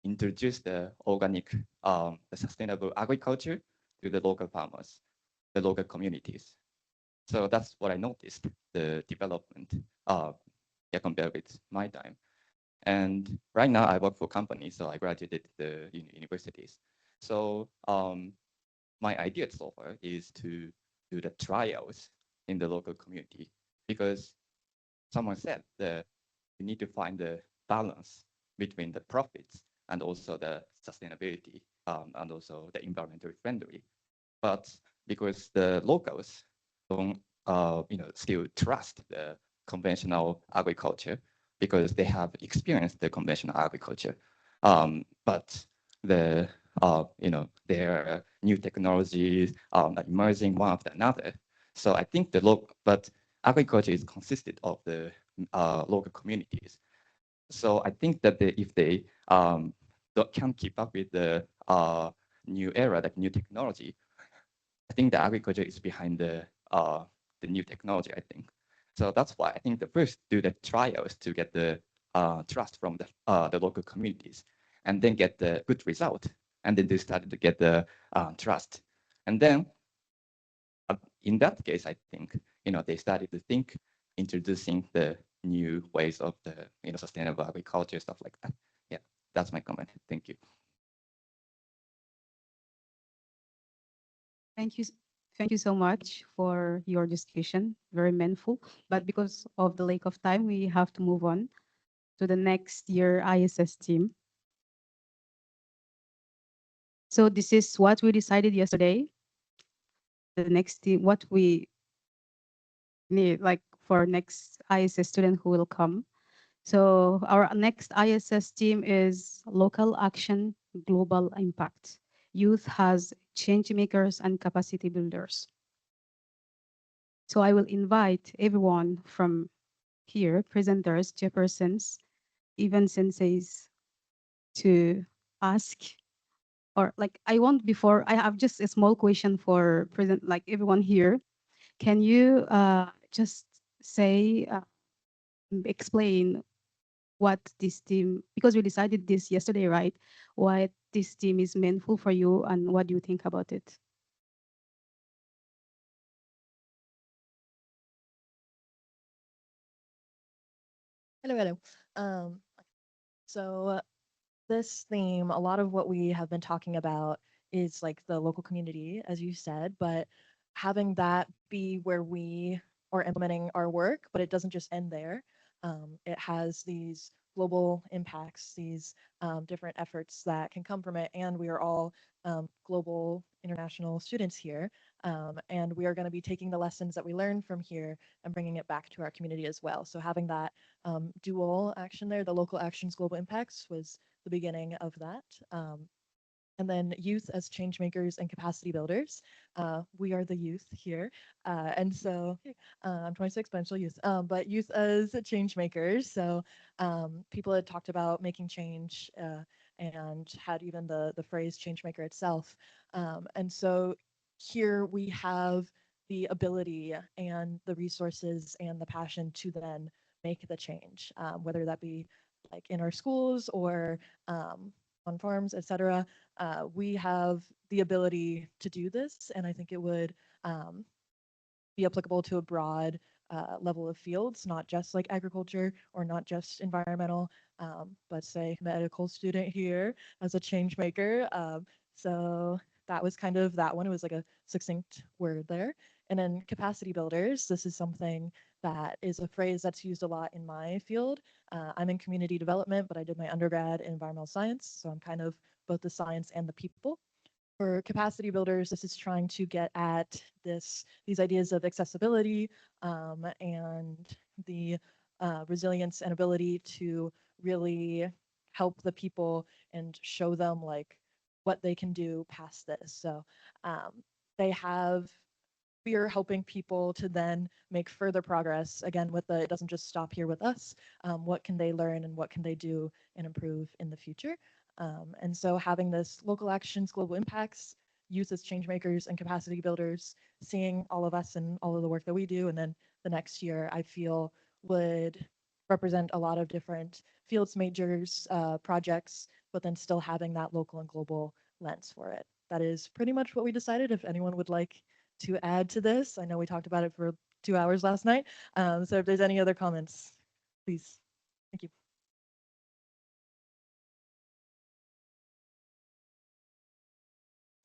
S4: introduce the organic, the sustainable agriculture to the local farmers, the local communities. So that's what I noticed, the development compared with my time. And right now I work for companies, so I graduated the universities. So my idea so far is to do the trials in the local community because someone said that you need to find the balance between the profits and also the sustainability and also the environmentally friendly. But because the locals don't, still trust the conventional agriculture because they have experienced the conventional agriculture. But there are new technologies emerging one after another. So I think but agriculture is consisted of the local communities. So I think that if they can't keep up with the new era, like new technology, I think the agriculture is behind the new technology, I think. So that's why I think the first do the trials to get the trust from the local communities, and then get the good result, and then they started to get the trust, and then in that case, I think they started to think introducing the new ways of the sustainable agriculture, stuff like that. Yeah, that's my comment. Thank you.
S2: Thank you. Thank you so much for your discussion. Very meaningful. But because of the lack of time, we have to move on to the next year ISS team. So this is what we decided yesterday. The next team, what we need, like for next ISS student who will come. So our next ISS team is local action, global impact. Youth has change makers and capacity builders. So I will invite everyone from here, presenters, chairpersons, even senseis, to ask, or like I want before, I have just a small question for present, like everyone here. Can you just say, explain what this team, because we decided this yesterday, right? What this team is meaningful for you and what do you think about it?
S14: Hello, hello. So this theme, a lot of what we have been talking about is like the local community, as you said, but having that be where we are implementing our work, but it doesn't just end there. It has these global impacts, these different efforts that can come from it, and we are all global international students here, and we are going to be taking the lessons that we learn from here and bringing it back to our community as well. So having that dual action there, the local actions, global impacts, was the beginning of that. And then youth as change makers and capacity builders. We are the youth here. And so I'm 26, but I'm still youth. But youth as change makers. So people had talked about making change and had even the phrase change maker itself. And so here we have the ability and the resources and the passion to then make the change, whether that be like in our schools or on farms, etc. We have the ability to do this, and I think it would be applicable to a broad level of fields, not just like agriculture or not just environmental, but say medical student here as a change maker. So that was kind of that one. It was like a succinct word there. And then capacity builders, this is something that is a phrase that's used a lot in my field. I'm in community development, but I did my undergrad in environmental science. So I'm kind of both the science and the people. For capacity builders, this is trying to get at these ideas of accessibility and the resilience and ability to really help the people and show them like what they can do past this. So they have we are helping people to then make further progress again with it doesn't just stop here with us. What can they learn and what can they do and improve in the future? And so having this local actions, global impacts, youth as change makers and capacity builders, seeing all of us and all of the work that we do, and then the next year I feel would represent a lot of different fields majors, projects, but then still having that local and global lens for it. That is pretty much what we decided. If anyone would like to add to this, I know we talked about it for 2 hours last night. So if there's any other comments, please. Thank you.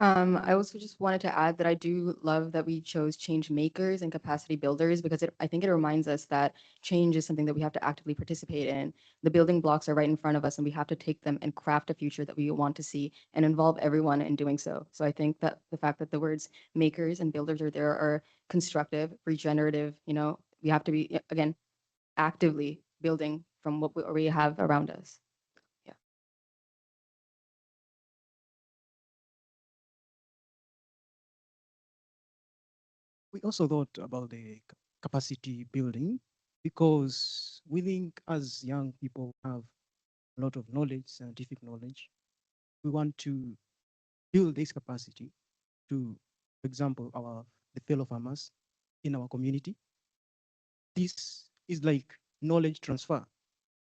S15: I also just wanted to add that I do love that we chose change makers and capacity builders because I think it reminds us that change is something that we have to actively participate in. The building blocks are right in front of us and we have to take them and craft a future that we want to see and involve everyone in doing so. So I think that the fact that the words makers and builders are there are constructive, regenerative, we have to be, again, actively building from what we have around us.
S16: we also thought about the capacity building because we think as young people have a lot of knowledge, scientific knowledge. We want to build this capacity to, for example, the fellow farmers in our community. This is like knowledge transfer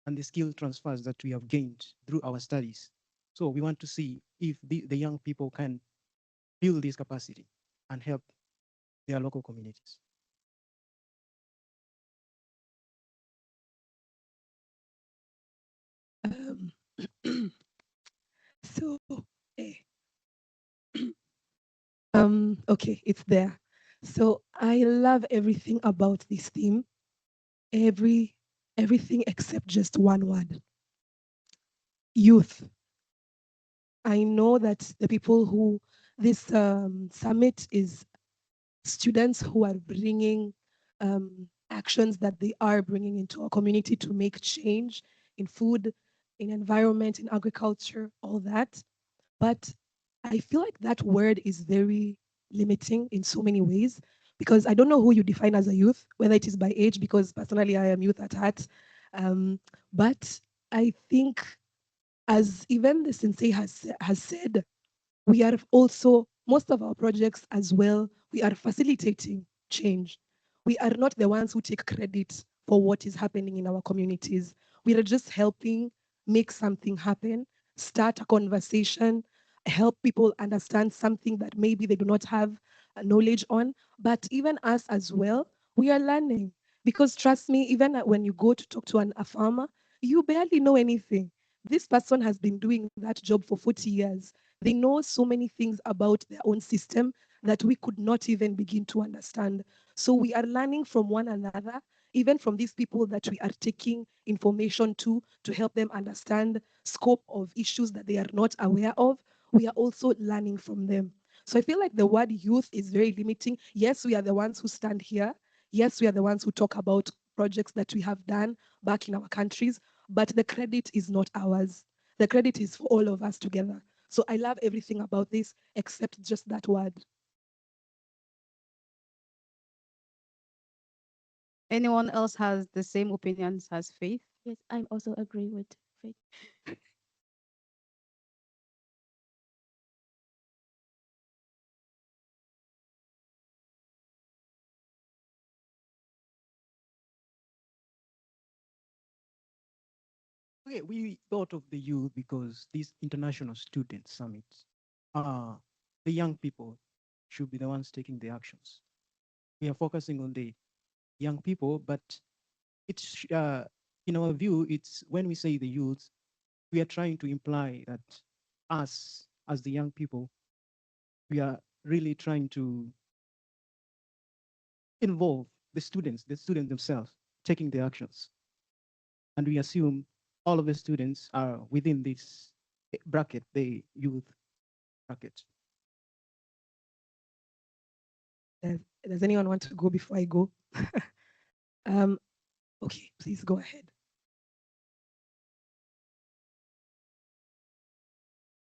S16: and the skill transfers that we have gained through our studies. So we want to see if the young people can build this capacity and help their local communities.
S20: Um, so, eh, okay, it's there. So I love everything about this theme. Everything except just one word: youth. I know that the people who this summit is students who are bringing actions that they are bringing into our community to make change in food, in environment, in agriculture, all that. But I feel like that word is very limiting in so many ways because I don't know who you define as a youth, whether it is by age, because personally I am youth at heart. But I think, as even the sensei has said, we are also, most of our projects as well, we are facilitating change. We are not the ones who take credit for what is happening in our communities. We are just helping make something happen, start a conversation, help people understand something that maybe they do not have knowledge on. But even us as well, we are learning. Because trust me, even when you go to talk to a farmer, you barely know anything. This person has been doing that job for 40 years. They know so many things about their own system that we could not even begin to understand. So we are learning from one another, even from these people that we are taking information to help them understand scope of issues that they are not aware of. We are also learning from them. So I feel like the word youth is very limiting. Yes, we are the ones who stand here. Yes, we are the ones who talk about projects that we have done back in our countries, but the credit is not ours. The credit is for all of us together. So I love everything about this except just that word.
S2: Anyone else has the same opinions as Faith?
S22: Yes, I also agree with Faith.
S16: Okay, we thought of the youth because these international student summits, the young people should be the ones taking the actions. We are focusing on the young people, but it's in our view, it's when we say the youth, we are trying to imply that us as the young people, we are really trying to involve the students themselves taking the actions. And we assume all of the students are within this bracket, the youth bracket.
S20: Does anyone want to go before I go? um, okay, please go ahead.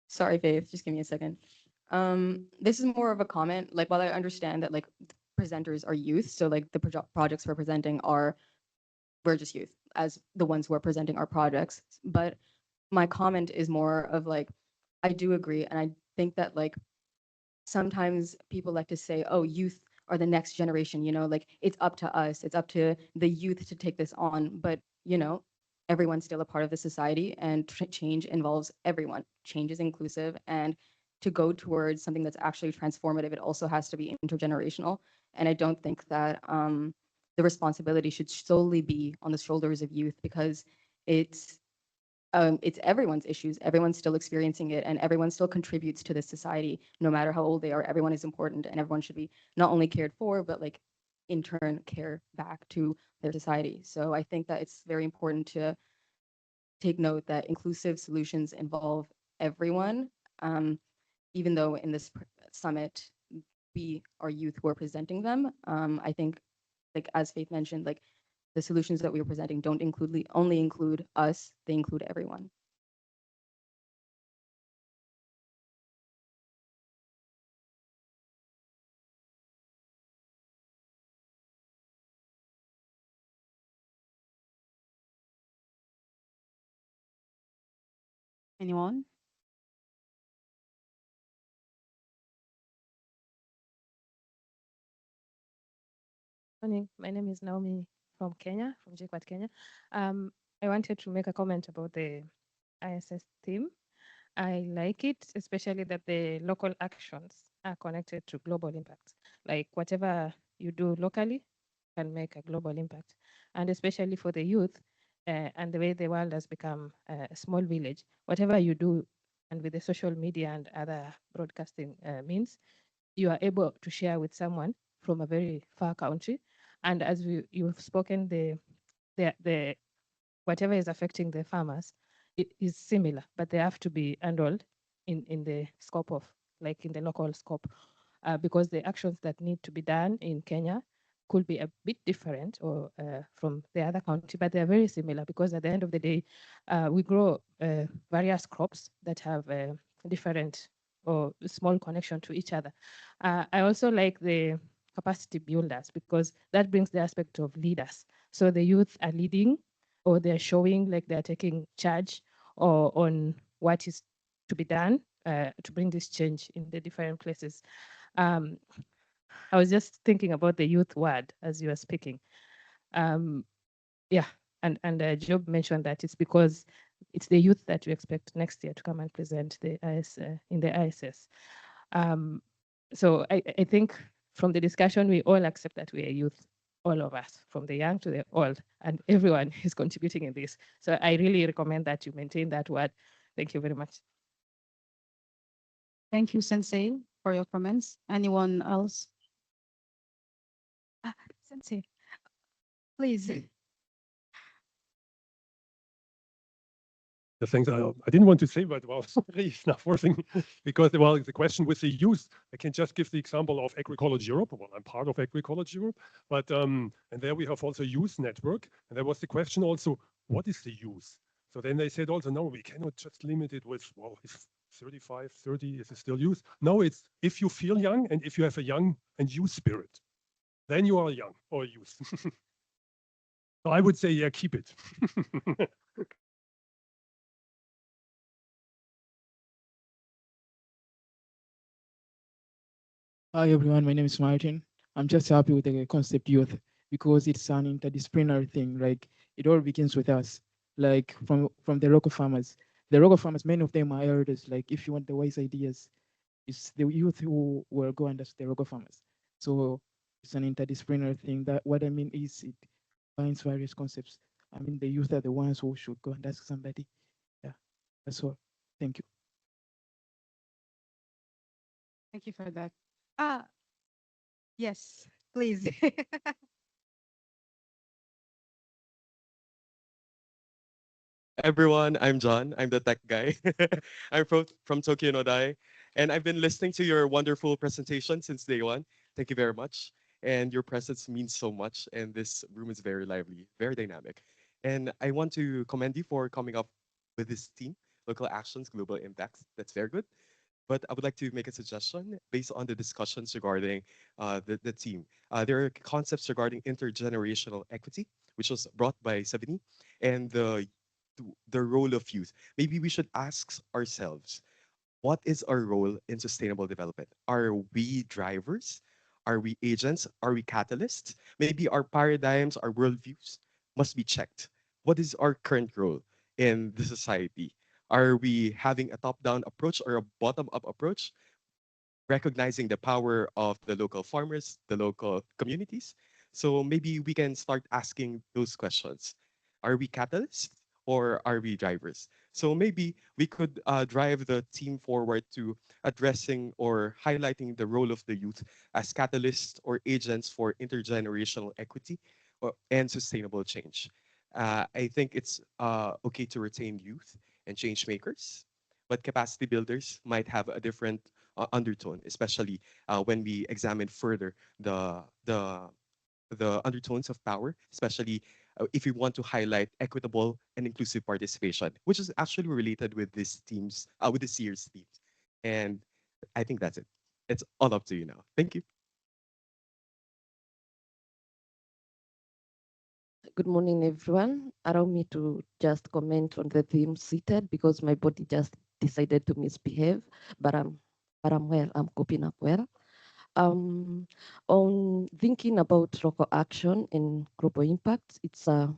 S15: Sorry, Faith, just give me a second. This is more of a comment. Like, while I understand that like presenters are youth, so like the projects we're presenting are, we're just youth as the ones who are presenting our projects. But my comment is more of like, I do agree, and I think that like sometimes people like to say, oh, youth are the next generation, like it's up to us, it's up to the youth to take this on. But, everyone's still a part of the society, and change involves everyone. Change is inclusive, and to go towards something that's actually transformative, it also has to be intergenerational. And I don't think that the responsibility should solely be on the shoulders of youth, because it's everyone's issues. Everyone's still experiencing it, and everyone still contributes to this society, no matter how old they are. Everyone is important, and everyone should be not only cared for, but like in turn care back to their society. So I think that it's very important to take note that inclusive solutions involve everyone. Even though in this summit we are youth who are presenting them, I think, like as Faith mentioned, like the solutions that we are presenting don't only include us; they include everyone.
S2: Anyone?
S5: Morning. My name is Naomi from Kenya, from JKUAT Kenya. I wanted to make a comment about the ISS theme. I like it, especially that the local actions are connected to global impacts. Like whatever you do locally can make a global impact. And especially for the youth and the way the world has become a small village, whatever you do and with the social media and other broadcasting means, you are able to share with someone from a very far country. And as you've spoken, the whatever is affecting the farmers, it is similar, but they have to be handled in the scope of, like in the local scope, because the actions that need to be done in Kenya could be a bit different or from the other country, but they're very similar because at the end of the day, we grow various crops that have different or small connection to each other. I also like the capacity builders because that brings the aspect of leaders. So the youth are leading or they're showing like they're taking charge or on what is to be done to bring this change in the different places. I was just thinking about the youth word as you were speaking. Yeah, and Job mentioned that it's because it's the youth that we expect next year to come and present the in the ISS. So I think from the discussion, we all accept that we are youth, all of us, from the young to the old, and everyone is contributing in this. So I really recommend that you maintain that word. Thank you very much.
S2: Thank you, Sensei, for your comments. Anyone else? Sensei, please.
S9: The things I didn't want to say, but well, really it's not forcing because well, the question with the youth, I can just give the example of Agroecology Europe. Well, I'm part of Agroecology Europe, but and there we have also a youth network, and there was the question also, what is the youth? So then they said also, no, we cannot just limit it with, well, if 35, 30, is it still youth? No, it's if you feel young and if you have a young and youth spirit, then you are young or youth. So I would say, yeah, keep it.
S23: Hi everyone, my name is Martin. I'm just happy with the concept youth because it's an interdisciplinary thing. Like it all begins with us, like from the local farmers. The local farmers, many of them are elders. Like if you want the wise ideas, it's the youth who will go and ask the local farmers. So it's an interdisciplinary thing. That what I mean is it binds various concepts. I mean the youth are the ones who should go and ask somebody. Yeah, that's all. Thank you.
S2: Thank you for that. Yes, please.
S24: Everyone, I'm John. I'm the tech guy. I'm from Tokyo NODAI, and I've been listening to your wonderful presentation since day one. Thank you very much. And your presence means so much, and this room is very lively, very dynamic. And I want to commend you for coming up with this team, Local Actions, Global Impacts. That's very good. But I would like to make a suggestion based on the discussions regarding the team. There are concepts regarding intergenerational equity, which was brought by Sabini, and the role of youth. Maybe we should ask ourselves, what is our role in sustainable development? Are we drivers? Are we agents? Are we catalysts? Maybe our paradigms, our worldviews must be checked. What is our current role in the society? Are we having a top-down approach or a bottom-up approach? Recognizing the power of the local farmers, the local communities. So maybe we can start asking those questions. Are we catalysts or are we drivers? So maybe we could drive the team forward to addressing or highlighting the role of the youth as catalysts or agents for intergenerational equity and sustainable change. I think it's okay to retain youth and change makers, but capacity builders might have a different undertone, especially when we examine further the undertones of power, especially if we want to highlight equitable and inclusive participation, which is actually related with this teams, with this year's themes. And I think that's it. It's all up to you now. Thank you.
S8: Good morning, everyone. Allow me to just comment on the theme seated because my body just decided to misbehave, but I'm well. I'm coping up well. Um, on thinking about local action and global impact, it's a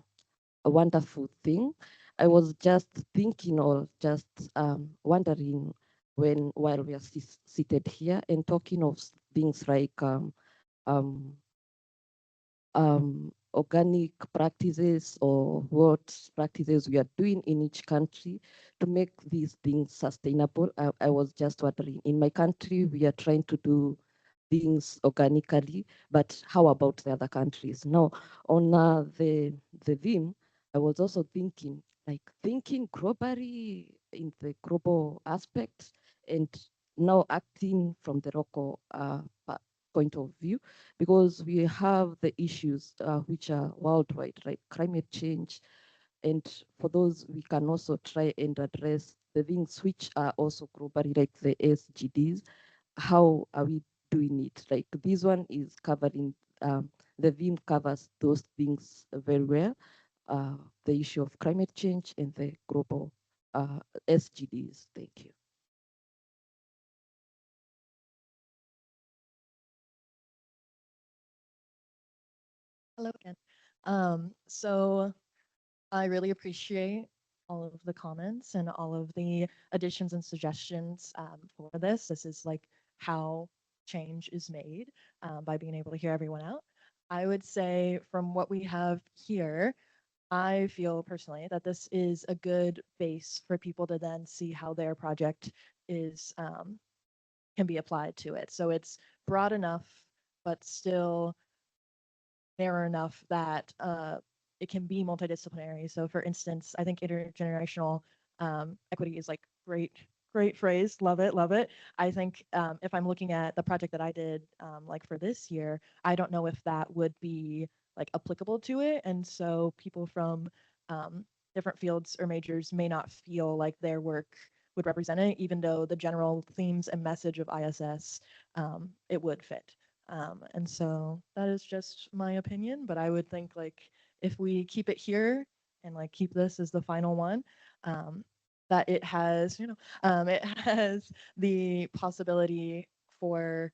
S8: wonderful thing. I was just thinking or just wondering while we are seated here and talking of things like um, organic practices or what practices we are doing in each country to make these things sustainable. I was just wondering, in my country, we are trying to do things organically, but how about the other countries? Now, on the theme, I was also thinking, like thinking globally in the global aspect and now acting from the local point of view, because we have the issues which are worldwide, like climate change. And for those, we can also try and address the things which are also globally, like the SGDs. How are we doing it? Like this one is covering, the theme covers those things very well. The issue of climate change and the global SGDs. Thank you.
S14: Hello again. So I really appreciate all of the comments and all of the additions and suggestions for this. This is like how change is made by being able to hear everyone out. I would say from what we have here, I feel personally that this is a good base for people to then see how their project is can be applied to it. So it's broad enough, but still narrow enough that it can be multidisciplinary. So, for instance, I think intergenerational equity is like great phrase. Love it, love it. I think if I'm looking at the project that I did like for this year, I don't know if that would be like applicable to it, and so people from different fields or majors may not feel like their work would represent it, even though the general themes and message of ISS it would fit. And so that is just my opinion, but I would think like if we keep it here and like keep this as the final one, that it has, it has the possibility for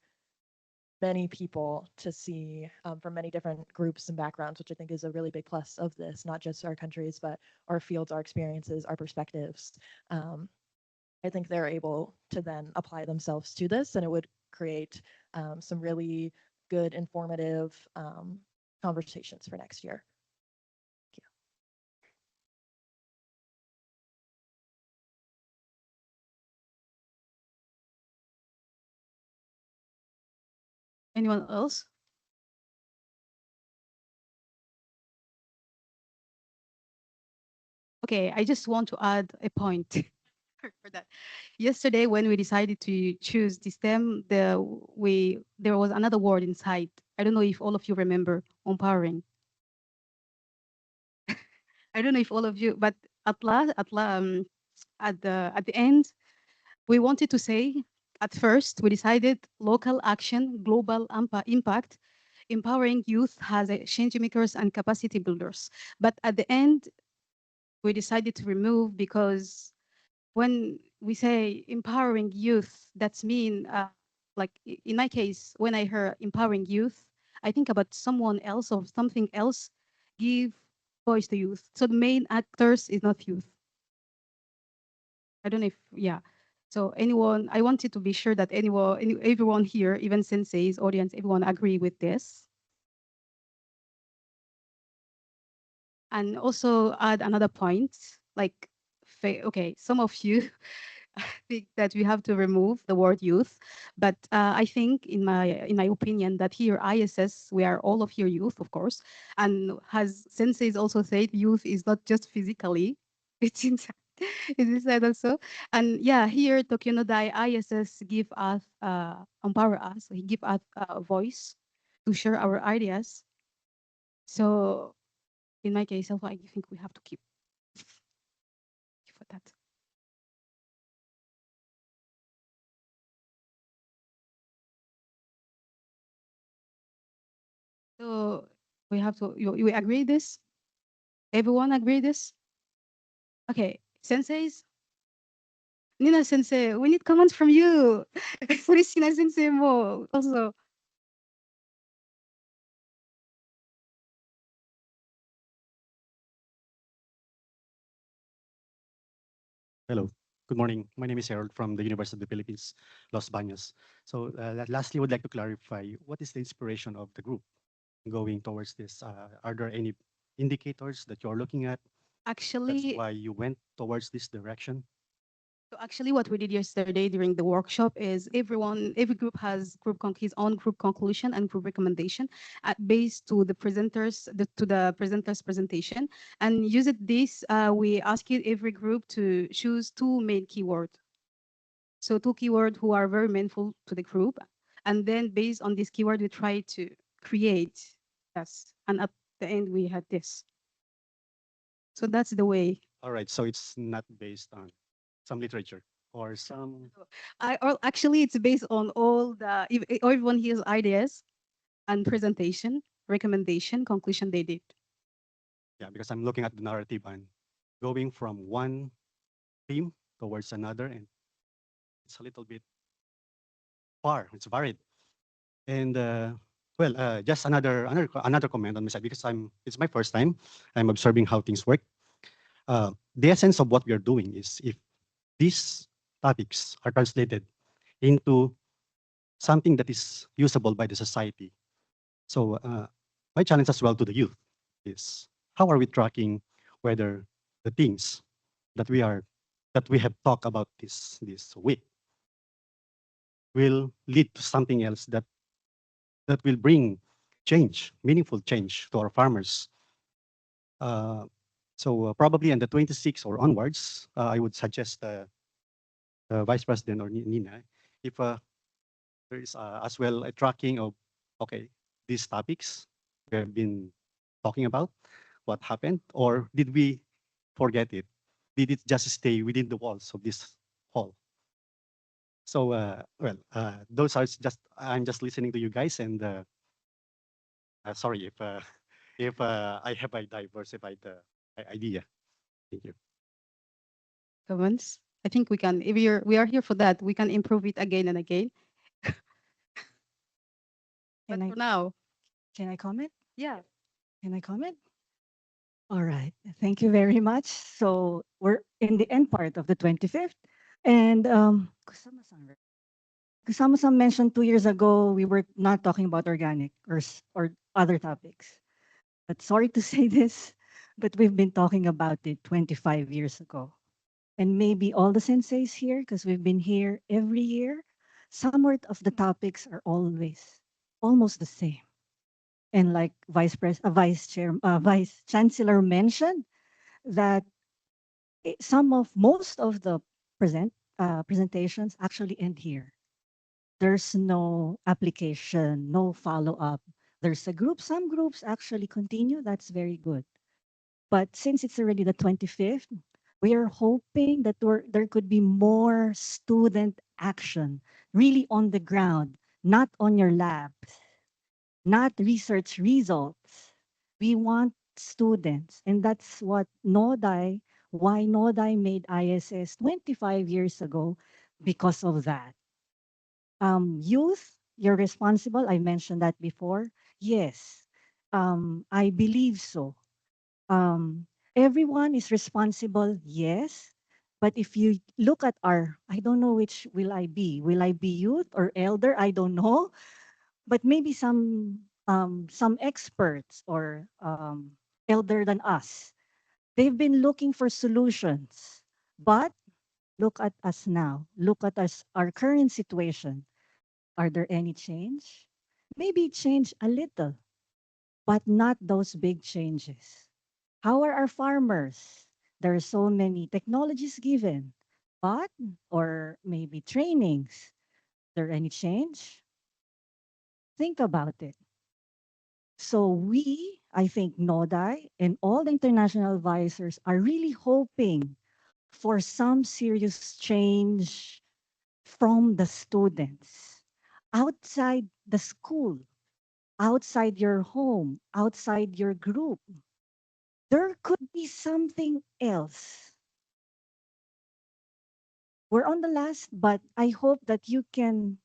S14: many people to see from many different groups and backgrounds, which I think is a really big plus of this, not just our countries, but our fields, our experiences, our perspectives. I think they're able to then apply themselves to this, and it would create some really good, informative conversations for next year. Thank you.
S2: Anyone else? Okay, I just want to add a point for that. Yesterday, when we decided to choose this theme, there was another word inside. I don't know if all of you remember empowering. I don't know if all of you, but at the end, we wanted to say. At first, we decided local action, global impact, empowering youth as a change makers and capacity builders. But at the end, we decided to remove because when we say empowering youth, that's mean like in my case, when I hear empowering youth, I think about someone else or something else give voice to youth. So the main actors is not youth. I don't know if yeah. So anyone, I wanted to be sure that everyone here, even senseis, audience, everyone agree with this. And also add another point, like, okay, some of you think that we have to remove the word youth, but I think, in my opinion, that here ISS, we are all of here youth, of course, and has senseis also said, youth is not just physically, it's inside. It's inside also, and yeah, here Tokyo NODAI ISS give us empower us. He give us a voice to share our ideas. So in my case, also, I think we have to keep for that. So we have to, you agree this? Everyone agree this? Okay, senseis? Nina sensei, we need comments from you. Christina sensei mo also.
S10: Hello, good morning. My name is Harold from the University of the Philippines, Los Baños. So lastly, I would like to clarify, what is the inspiration of the group going towards this? Are there any indicators that you're looking at? That's
S2: Actually,
S10: why you went towards this direction?
S2: So actually, what we did yesterday during the workshop is every group has his own group conclusion and group recommendation based to the presenters presentation. And use it this, we asked every group to choose two main keywords. So two keywords who are very meaningful to the group, and then based on this keyword, we try to create. Yes, and at the end we had this. So that's the way.
S10: All right, so it's not based on some literature or some.
S2: Actually, it's based on all the if everyone hears ideas and presentation, recommendation, conclusion they did.
S10: Yeah, because I'm looking at the narrative and going from one theme towards another, and it's a little bit far. It's varied. And just another comment on my side, because it's my first time. I'm observing how things work. The essence of what we are doing is, if these topics are translated into something that is usable by the society. So my challenge as well to the youth is, how are we tracking whether the things that we have talked about this week will lead to something else that will bring change, meaningful change to our farmers. So probably on the 26th or onwards, I would suggest Vice President or Nina, if there is as well a tracking of, okay, these topics we have been talking about, what happened, or did we forget it? Did it just stay within the walls of this hall? So, those are just, I'm just listening to you guys, and sorry if I have a diversified idea. Thank you.
S2: Comments? I think we can. If we are here for that, we can improve it again and again. But for now,
S11: Can I comment?
S2: yeah.
S11: Can I comment? All right. Thank you very much. So we're in the end part of the 25th. And Kusama-san mentioned 2 years ago, we were not talking about organic or other topics. But sorry to say this, but we've been talking about it 25 years ago. And maybe all the senseis here, because we've been here every year, somewhat of the topics are always almost the same. And like Vice Chancellor mentioned, that most of the presentations actually end here. There's no application, no follow-up. There's some groups actually continue. That's very good. But since it's already the 25th, we are hoping that there could be more student action, really on the ground, not on your labs, not research results. We want students, and that's what why NODAI made ISS 25 years ago, because of that. Youth, you're responsible. I mentioned that before. Yes, I believe so. Everyone is responsible, yes. But if you look at I don't know which will I be. Will I be youth or elder? I don't know. But maybe some experts or elder than us. They've been looking for solutions. But look at us now. Look at us, our current situation. Are there any change? Maybe change a little, but not those big changes. How are our farmers? There are so many technologies given, but, or maybe trainings. There any change? Think about it. So I think NODAI and all the international advisors are really hoping for some serious change from the students outside the school, outside your home, outside your group. There could be something else. We're on the last, but I hope that you can,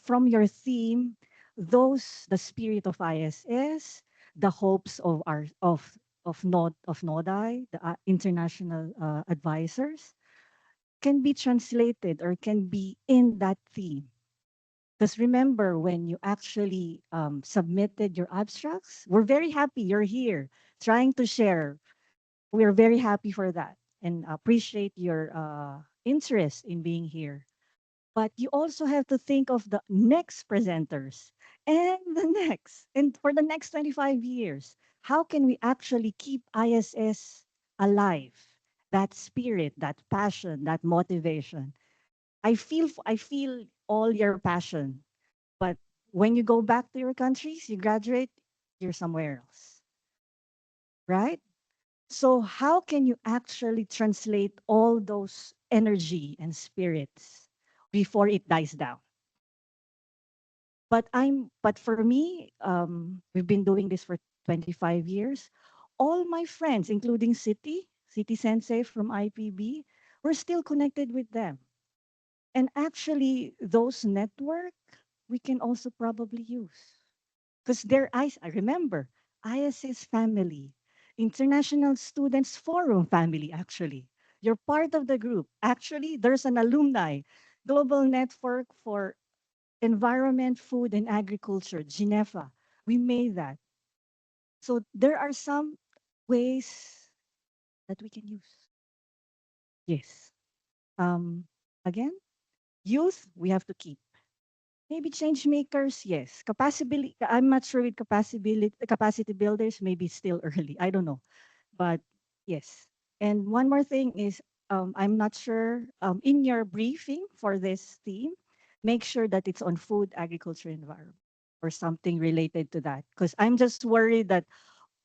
S11: from your theme, the spirit of ISS, the hopes of our of NODAI, the international advisors, can be translated or can be in that theme. Because remember, when you actually submitted your abstracts, we're very happy you're here trying to share. We're very happy for that and appreciate your interest in being here. But you also have to think of the next presenters and the next, and for the next 25 years. How can we actually keep ISS alive? That spirit, that passion, that motivation. I feel all your passion, but when you go back to your countries, you graduate, you're somewhere else, right? So how can you actually translate all those energy and spirits before it dies down? But for me, we've been doing this for 25 years. All my friends, including City Sensei from IPB, we're still connected with them. And actually, those network we can also probably use. Because I remember, ISS family, International Students Forum family, actually. You're part of the group. Actually, there's an alumni, Global Network for Environment, Food, and Agriculture, Geneva. We made that. So there are some ways that we can use. Yes. Um, Again, youth, we have to keep. Maybe change makers, yes. Capacity, I'm not sure with capacity builders, maybe it's still early. I don't know. But yes. And one more thing is, I'm not sure, in your briefing for this theme, make sure that it's on food, agriculture, environment, or something related to that. Because I'm just worried that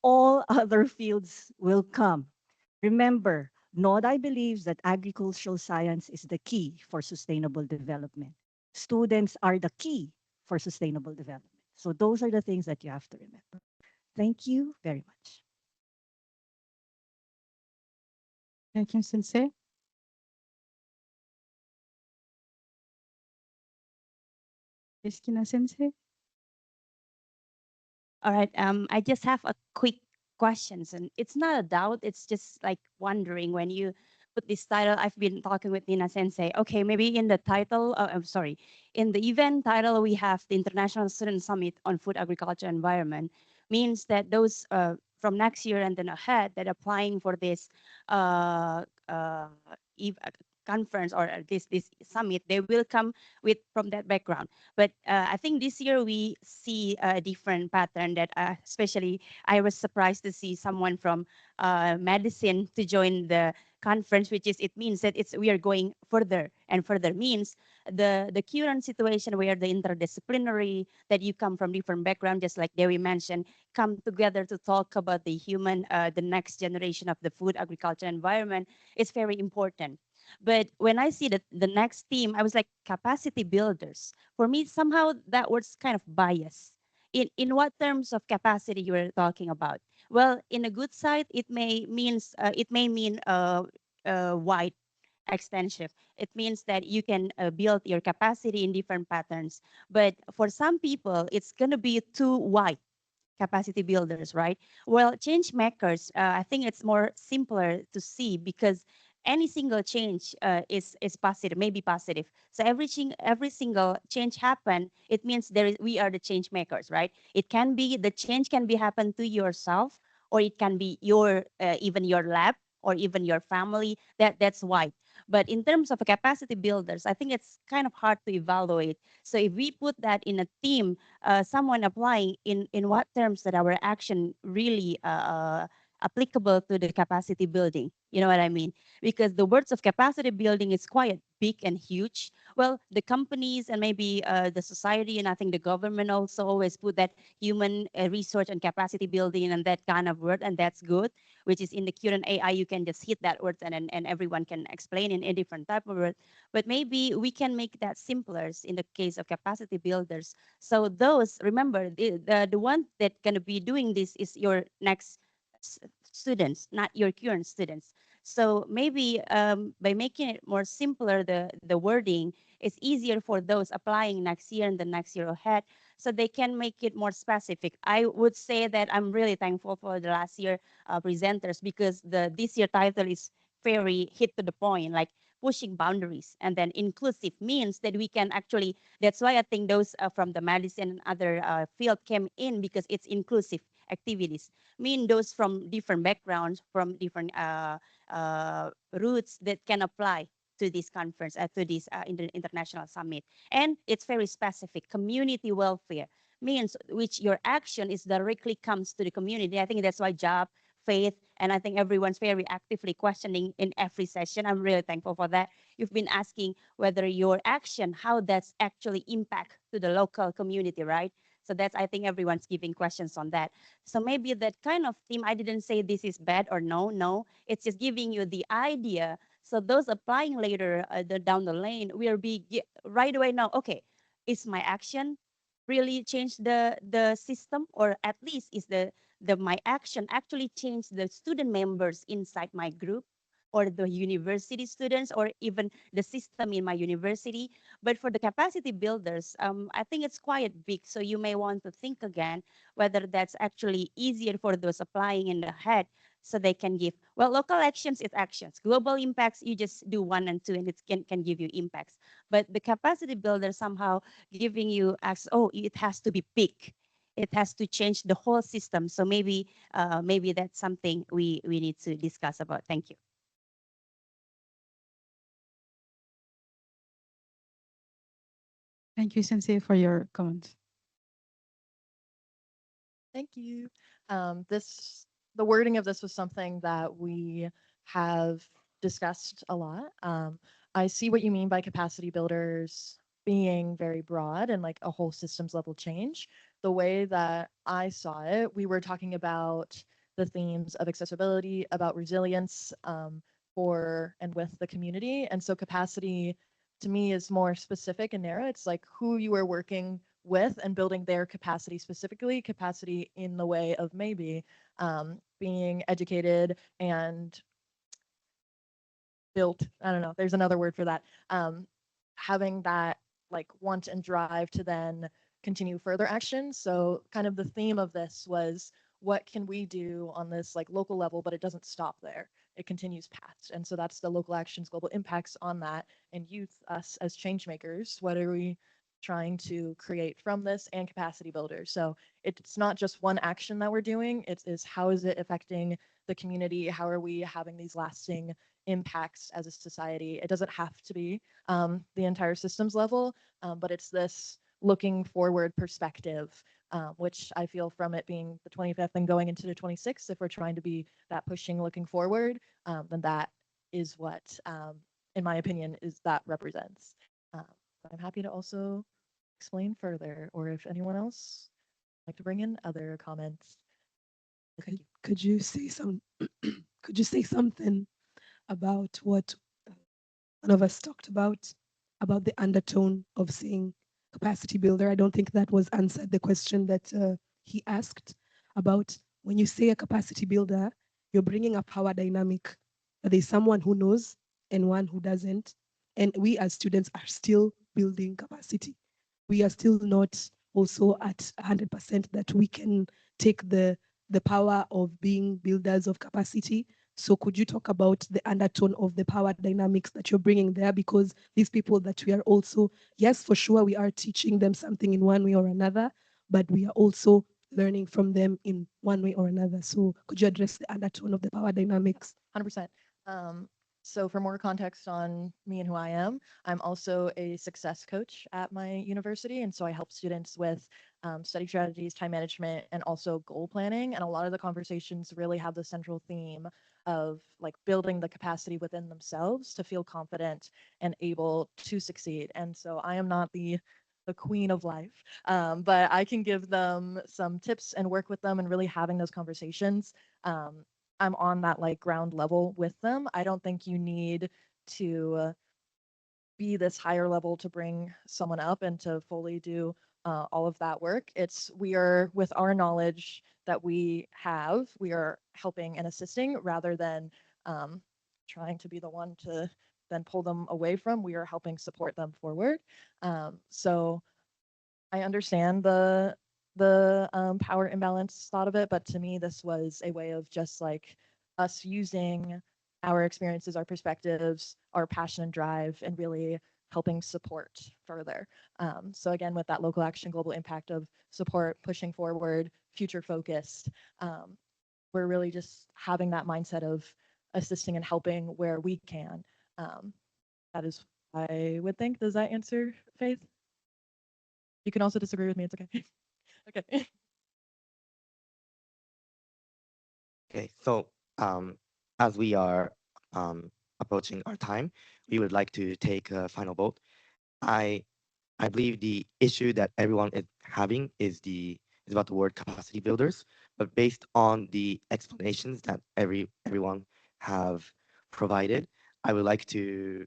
S11: all other fields will come. Remember, NODAI believes that agricultural science is the key for sustainable development. Students are the key for sustainable development. So those are the things that you have to remember. Thank you very much.
S2: Thank you, Sensei. Eskina Sensei.
S7: All right. I just have a quick questions, and it's not a doubt. It's just like wondering when you put this title. I've been talking with Nina Sensei. Okay, maybe in the title. I'm sorry, in the event title, we have the International Student Summit on Food, Agriculture, Environment. Means that those from next year and then ahead that applying for this uh, uh, ev- uh, conference or this summit, they will come with from that background. But I think this year we see a different pattern that especially I was surprised to see someone from medicine to join the conference, which is it means that it's we are going further and further means the current situation where the interdisciplinary that you come from different background, just like Dewi mentioned, come together to talk about the human, the next generation of the food, agriculture, environment. It's very important. But when I see the next theme, I was like capacity builders. For me, somehow that word's kind of biased. In what terms of capacity you are talking about? Well, in a good side, it may mean wide extensive. It means that you can build your capacity in different patterns. But for some people, it's going to be too wide capacity builders, right? Well, change makers, I think it's more simpler to see because any single change is positive, maybe positive. So every single change happen, it means we are the change makers, right? It can be the change can be happen to yourself, or it can be your even your lab or even your family. That's why. But in terms of capacity builders, I think it's kind of hard to evaluate. So if we put that in a team, someone applying in what terms that our action really applicable to the capacity building. You know what I mean? Because the words of capacity building is quite big and huge. Well, the companies and maybe the society and I think the government also always put that human research and capacity building and that kind of word, and that's good. Which is in the current AI, you can just hit that word and everyone can explain in a different type of word. But maybe we can make that simpler in the case of capacity builders. So those, remember, the one that going to be doing this is your next students, not your current students. So maybe by making it more simpler, the wording, it's easier for those applying next year and the next year ahead, so they can make it more specific. I would say that I'm really thankful for the last year presenters, because the this year title is very hit to the point, like pushing boundaries, and then inclusive means that we can actually, that's why I think those from the medicine and other field came in, because it's inclusive activities, mean those from different backgrounds, from different roots that can apply to this conference, to this international summit. And it's very specific. Community welfare means which your action is directly comes to the community. I think that's why job, faith, and I think everyone's very actively questioning in every session. I'm really thankful for that. You've been asking whether your action, how that's actually impact to the local community, right? So that's, I think everyone's giving questions on that. So maybe that kind of theme, I didn't say this is bad or no, it's just giving you the idea. So those applying later down the lane will be right away now, okay, is my action really change the system, or at least is the my action actually change the student members inside my group, or the university students, or even the system in my university. But for the capacity builders, I think it's quite big. So you may want to think again whether that's actually easier for those applying in the head, so they can give, well, local actions is actions. Global impacts, you just do 1 and 2 and it can give you impacts. But the capacity builder somehow giving you, oh, it has to be big. It has to change the whole system. So maybe that's something we need to discuss about. Thank you.
S2: Thank you, Sensei, for your comment.
S14: Thank you. The wording of this was something that we have discussed a lot. I see what you mean by capacity builders being very broad and like a whole systems level change. The way that I saw it, we were talking about the themes of accessibility, about resilience for and with the community. And so capacity to me is more specific and narrow. It's like who you are working with and building their capacity, specifically capacity in the way of maybe being educated and built. I don't know, there's another word for that. Having that like want and drive to then continue further action. So kind of the theme of this was, what can we do on this like local level, but it doesn't stop there. It continues past. And so that's the local actions, global impacts on that. And youth, us as change makers, what are we trying to create from this, and capacity builders. So it's not just one action that we're doing, it is how is it affecting the community? How are we having these lasting impacts as a society? It doesn't have to be the entire systems level, but it's this looking forward perspective, which I feel from it being the 25th and going into the 26th, if we're trying to be that pushing, looking forward, then that is what, in my opinion, is that represents. But I'm happy to also explain further, or if anyone else would like to bring in other comments.
S20: Could you say some? Could you say something about what one of us talked about the undertone of saying capacity builder? I don't think that was answered. The question that he asked about, when you say a capacity builder, you're bringing a power dynamic. There's someone who knows and one who doesn't. And we as students are still building capacity. We are still not also at 100% that we can take the power of being builders of capacity. So could you talk about the undertone of the power dynamics that you're bringing there? Because these people that we are also, yes, for sure, we are teaching them something in one way or another, but we are also learning from them in one way or another. So could you address the undertone of the power dynamics?
S14: 100%. So for more context on me and who I am, I'm also a success coach at my university. And so I help students with study strategies, time management, and also goal planning. And a lot of the conversations really have the central theme of like building the capacity within themselves to feel confident and able to succeed. And so I am not the queen of life, but I can give them some tips and work with them and really having those conversations. I'm on that like ground level with them. I don't think you need to be this higher level to bring someone up and to fully do all of that work. It's we are with our knowledge that we have, we are helping and assisting rather than trying to be the one to then pull them away from. We are helping support them forward. So I understand the power imbalance thought of it, but to me, this was a way of just like us using our experiences, our perspectives, our passion and drive, and really helping support further. So again, with that local action, global impact of support, pushing forward, future focused, we're really just having that mindset of assisting and helping where we can. That is, I would think. Does that answer, Faith? You can also disagree with me. It's okay. Okay.
S6: Okay, so as we are approaching our time, we would like to take a final vote. I believe the issue that everyone is having is about the word capacity builders, but based on the explanations that everyone have provided, I would like to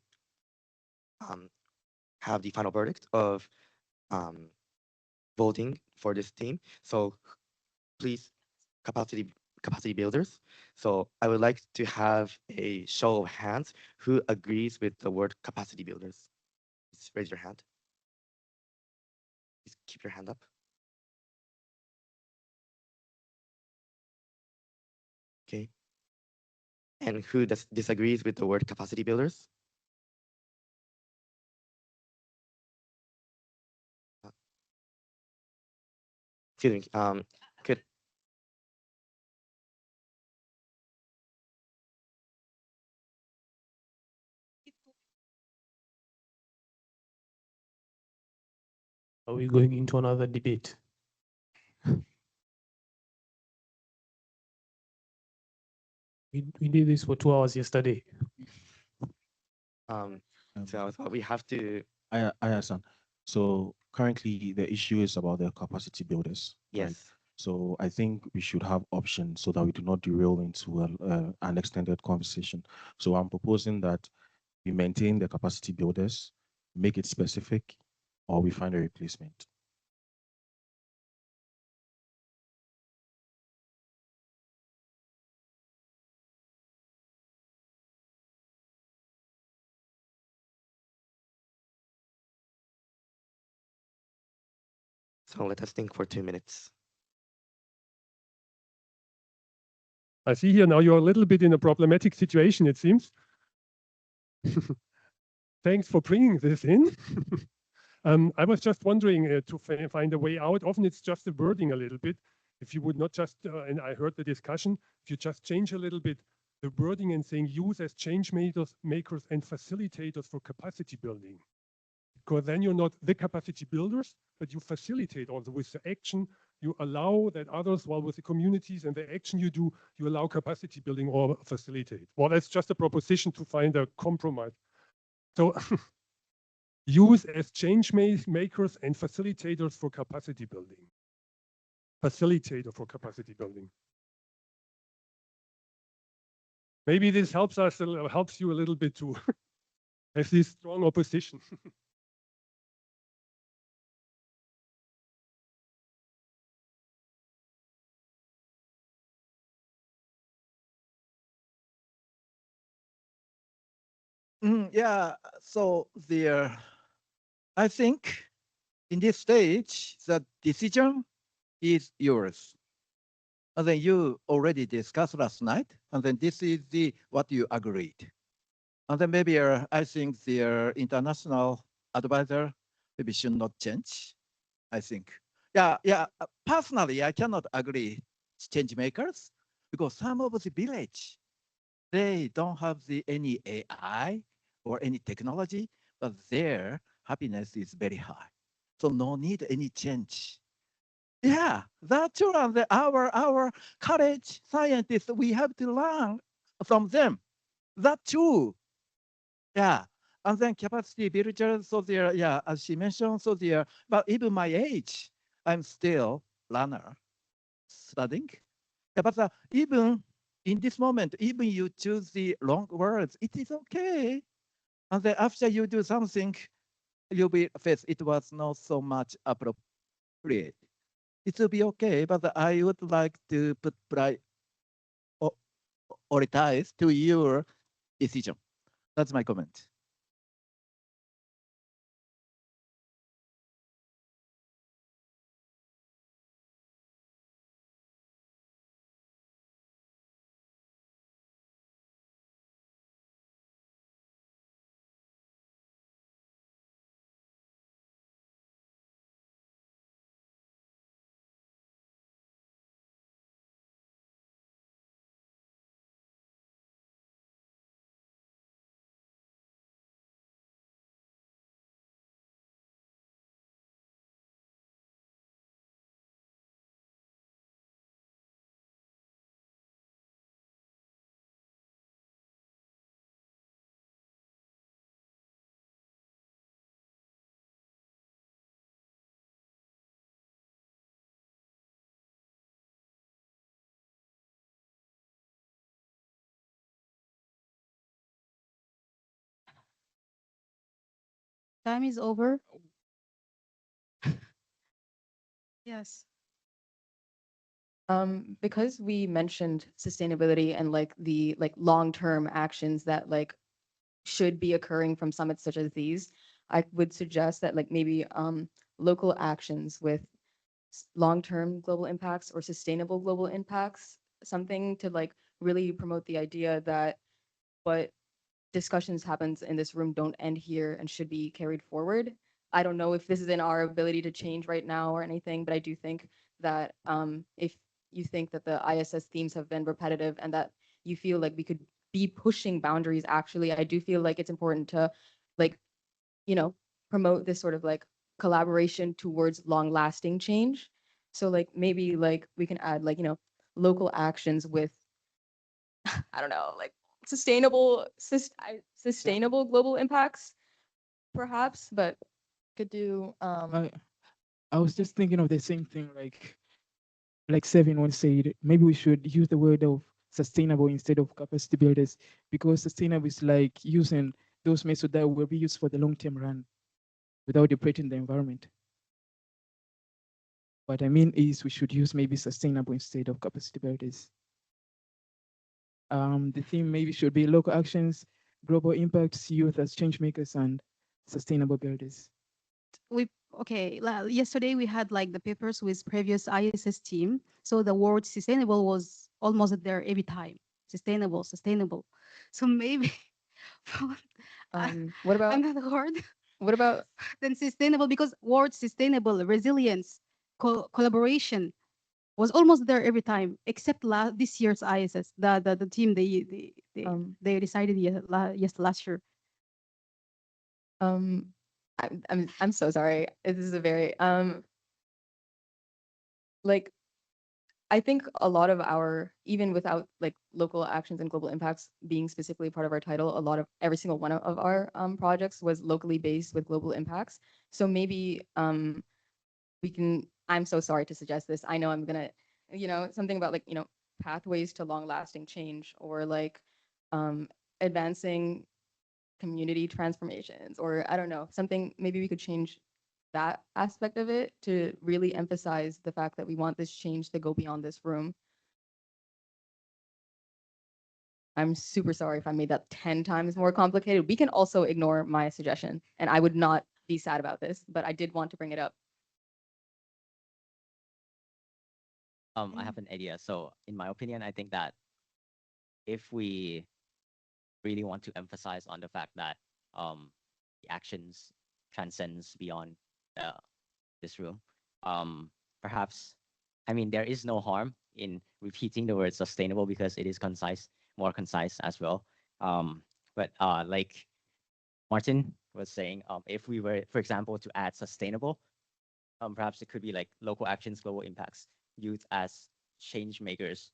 S6: have the final verdict of voting for this team. So please, capacity builders. So I would like to have a show of hands who agrees with the word capacity builders. Please raise your hand. Please keep your hand up. Okay. And who disagrees with the word capacity builders? Excuse me. Could
S9: Are we going into another debate? We did this for 2 hours yesterday.
S6: so we have to.
S12: I understand. So currently the issue is about the capacity builders. Right?
S6: Yes.
S12: So I think we should have options so that we do not derail into an extended conversation. So I'm proposing that we maintain the capacity builders, make it specific, or we find a replacement.
S6: So let us think for 2 minutes.
S9: I see here now you're a little bit in a problematic situation, it seems. Thanks for bringing this in. I was just wondering to find a way out. Often it's just the wording a little bit. If you would not just, and I heard the discussion, if you just change a little bit the wording and saying use as change makers and facilitators for capacity building. Because then you're not the capacity builders, but you facilitate also with the action. You allow that others, while with the communities and the action you do, you allow capacity building or facilitate. Well, that's just a proposition to find a compromise. So use as change makers and facilitators for capacity building. Facilitator for capacity building. Maybe this helps you a little bit to have this strong opposition.
S1: Yeah, so I think in this stage, the decision is yours. And then you already discussed last night, and then this is what you agreed. And then maybe I think the international advisor maybe should not change, I think. Yeah. Personally, I cannot agree change makers because some of the village, they don't have any AI or any technology, but their happiness is very high. So no need any change. Yeah, that's true. And our college scientists, we have to learn from them. That's true. Yeah. And then capacity builders, so they're, yeah, as she mentioned, so they're, but even my age, I'm still learner studying. Yeah, but even in this moment, even you choose the wrong words, it is okay. And then after you do something, you'll be faced, it was not so much appropriate. create. It will be okay, but I would like to put prioritize to your decision. That's my comment.
S2: Time is over. Yes.
S15: Because we mentioned sustainability and like the long-term actions that like should be occurring from summits such as these, I would suggest that like maybe local actions with long-term global impacts or sustainable global impacts, something to like really promote the idea that what discussions happens in this room don't end here and should be carried forward. I don't know if this is in our ability to change right now or anything, but I do think that if you think that the ISS themes have been repetitive and that you feel like we could be pushing boundaries, actually, I do feel like it's important to like, you know, promote this sort of like collaboration towards long lasting change. So like maybe like we can add like, local actions with, I don't know, like sustainable global impacts, perhaps, but
S14: Could do
S23: I was just thinking of the same thing, like Seven once said, maybe we should use the word of sustainable instead of capacity builders, because sustainable is like using those methods that will be used for the long-term run without depleting the environment. What I mean is we should use maybe sustainable instead of capacity builders. The theme maybe should be local actions, global impacts, youth as change makers, and sustainable builders.
S2: Yesterday we had like the papers with previous ISS team. So the word sustainable was almost there every time. Sustainable. So maybe
S15: what about
S2: another word?
S15: What about
S2: then sustainable, because word sustainable, resilience, collaboration was almost there every time, except this year's ISS. The team they decided last year.
S15: I'm so sorry. This is a very like I think a lot of our, even without like local actions and global impacts being specifically part of our title, a lot of every single one of our projects was locally based with global impacts. So maybe we can, I'm so sorry to suggest this. I know I'm gonna, something about like, pathways to long lasting change, or like advancing community transformations, or I don't know, something, maybe we could change that aspect of it to really emphasize the fact that we want this change to go beyond this room. I'm super sorry if I made that 10 times more complicated. We can also ignore my suggestion, and I would not be sad about this, but I did want to bring it up.
S13: I have an idea. So in my opinion, I think that if we really want to emphasize on the fact that the actions transcends beyond this room, perhaps, I mean, there is no harm in repeating the word sustainable because it is concise, more concise as well. But like Martin was saying, if we were, for example, to add sustainable, perhaps it could be like local actions, global impacts, youth as change makers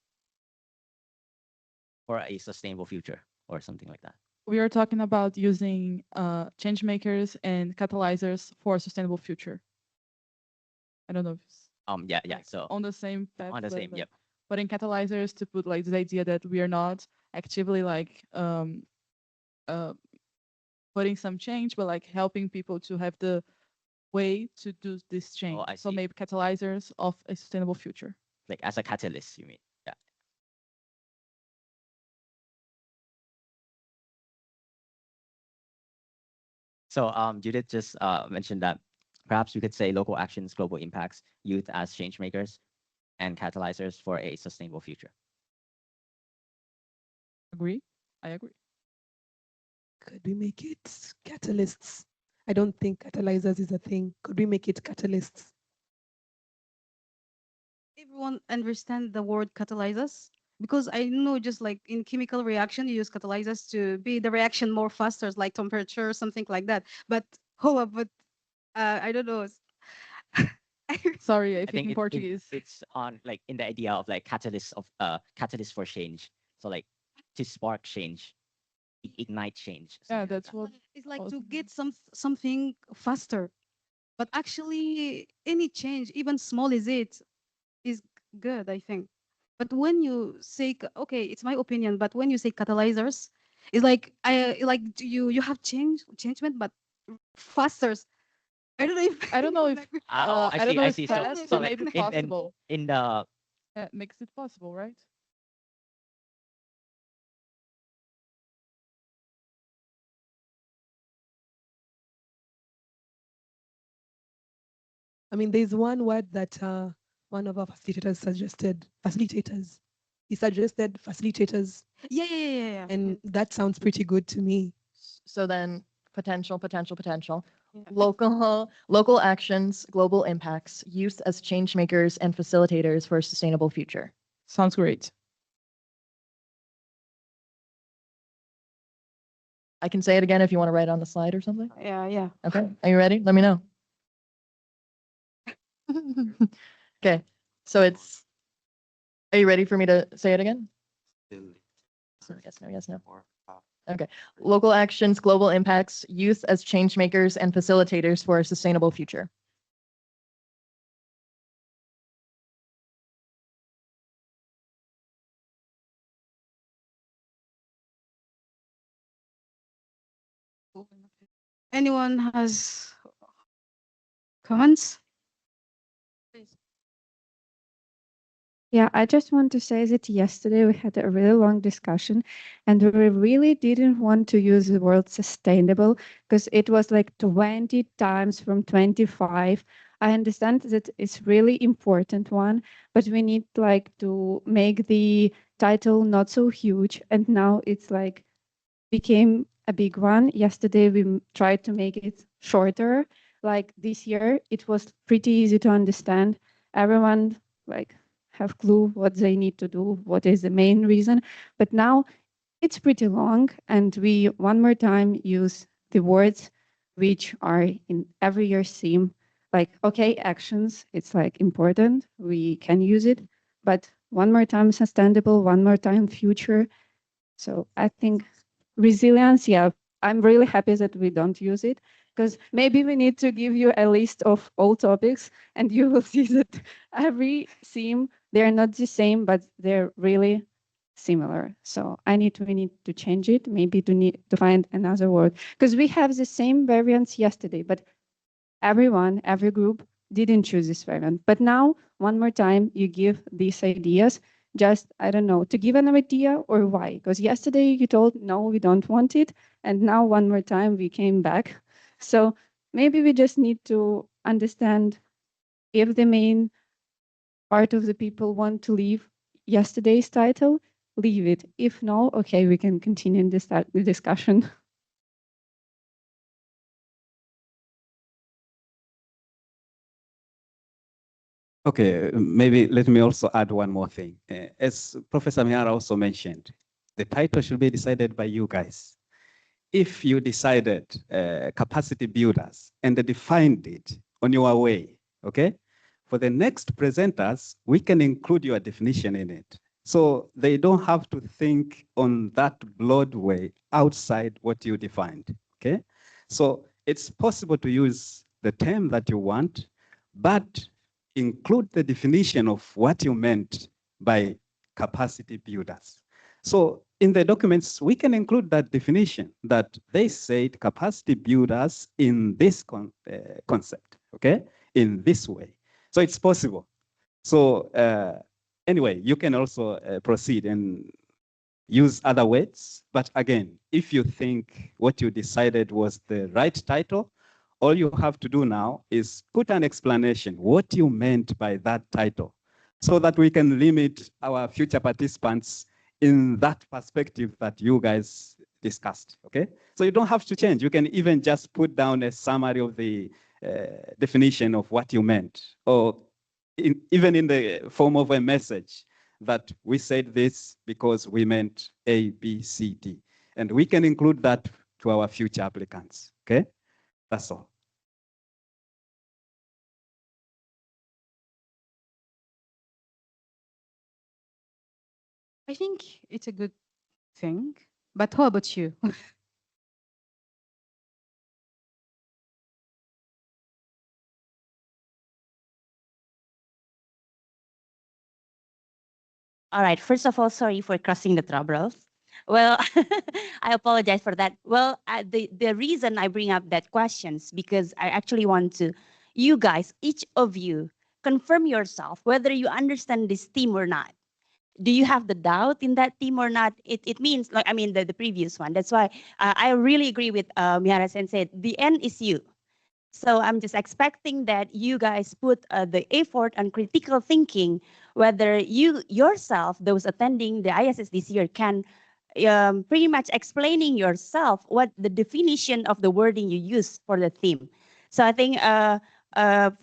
S13: for a sustainable future or something like that.
S18: We are talking about using change makers and catalyzers for a sustainable future. I don't know if it's
S13: Yeah. So
S18: on the same path.
S13: on the same,
S18: but,
S13: yep.
S18: But in catalyzers, to put like this idea that we are not actively like putting some change, but like helping people to have the way to do this change.
S13: I
S18: So
S13: see.
S18: maybe catalyzers of a sustainable future.
S13: Like as a catalyst, you mean? Yeah. So Judith just mentioned that perhaps we could say local actions, global impacts, youth as change makers, and catalyzers for a sustainable future.
S18: Agree? I agree.
S20: Could we make it catalysts? I don't think catalyzers is a thing. Could we make it catalysts?
S2: Everyone understand the word catalyzers? Because I know just like in chemical reaction, you use catalyzers to be the reaction more faster, like temperature, something like that. But but I don't know.
S18: Sorry, I
S13: I
S18: think
S13: think
S18: in Portuguese.
S13: it's on like in the idea of like catalyst for change. So like to spark change, ignite change.
S18: Yeah, that's what
S2: It's like to get something faster. But actually, any change, even small as it, is good, I think. But when you say, okay, it's my opinion, but when you say catalyzers, it's like you have changement, but faster. I don't know if
S18: I don't know if
S13: I
S18: I don't
S13: see.
S18: know
S13: I
S18: if
S13: see.
S18: fast,
S13: So
S18: but
S13: like
S18: maybe possible.
S13: in the
S18: Yeah, makes it possible, right?
S20: I mean, there's one word that one of our facilitators suggested. Facilitators. He suggested facilitators.
S2: Yeah.
S20: And that sounds pretty good to me.
S14: So then potential. Local actions, global impacts, youth as change makers and facilitators for a sustainable future.
S18: Sounds great.
S14: I can say it again if you want to write it on the slide or something.
S2: Yeah.
S14: Okay. Are you ready? Let me know. Okay. So it's. Are you ready for me to say it again? Yes, no. Okay. Local actions, global impacts, youth as change makers and facilitators for a sustainable future.
S2: Anyone has comments?
S3: Yeah, I just want to say that yesterday we had a really long discussion and we really didn't want to use the word sustainable because it was like 20 times from 25. I understand that it's really important one, but we need like to make the title not so huge. And now it's like became a big one. Yesterday we tried to make it shorter. Like this year, it was pretty easy to understand. Everyone like have clue what they need to do, what is the main reason. But now it's pretty long, and we one more time use the words which are in every year's theme. Like okay, actions, it's like important. We can use it, but one more time sustainable, one more time future. So I think resilience, yeah, I'm really happy that we don't use it because maybe we need to give you a list of all topics and you will see that every theme, they're not the same, but they're really similar. So we need to change it, maybe to need to find another word because we have the same variants yesterday, but every group didn't choose this variant. But now, one more time, you give these ideas just, I don't know, to give an idea or why? Because yesterday you told, no, we don't want it. And now one more time we came back. So maybe we just need to understand if the main part of the people want to leave yesterday's title, leave it. If no, okay, we can continue the discussion.
S17: Okay, maybe let me also add one more thing. As Professor Mihara also mentioned, the title should be decided by you guys. If you decided capacity builders and defined it on your way, okay? For the next presenters, we can include your definition in it. So they don't have to think on that broad way outside what you defined, okay? So it's possible to use the term that you want, but include the definition of what you meant by capacity builders. So in the documents, we can include that definition that they said capacity builders in this concept, okay, in this way. So it's possible. So anyway, you can also proceed and use other words. But again, if you think what you decided was the right title, all you have to do now is put an explanation, what you meant by that title, so that we can limit our future participants in that perspective that you guys discussed, okay? So you don't have to change. You can even just put down a summary of the definition of what you meant, or even in the form of a message that we said this because we meant A, B, C, D. And we can include that to our future applicants, okay? That's all.
S2: I think it's a good thing. But how about you?
S7: All right. First of all, sorry for crossing the troubles. Well, I apologize for that. Well, the reason I bring up that questions because I actually want to, you guys, each of you, confirm yourself whether you understand this theme or not. Do you have the doubt in that theme or not? It means like I mean the previous one. That's why I really agree with Mihara Sensei. The end is you. So I'm just expecting that you guys put the effort on critical thinking, whether you yourself, those attending the ISS this year, can pretty much explaining yourself what the definition of the wording you use for the theme. So I think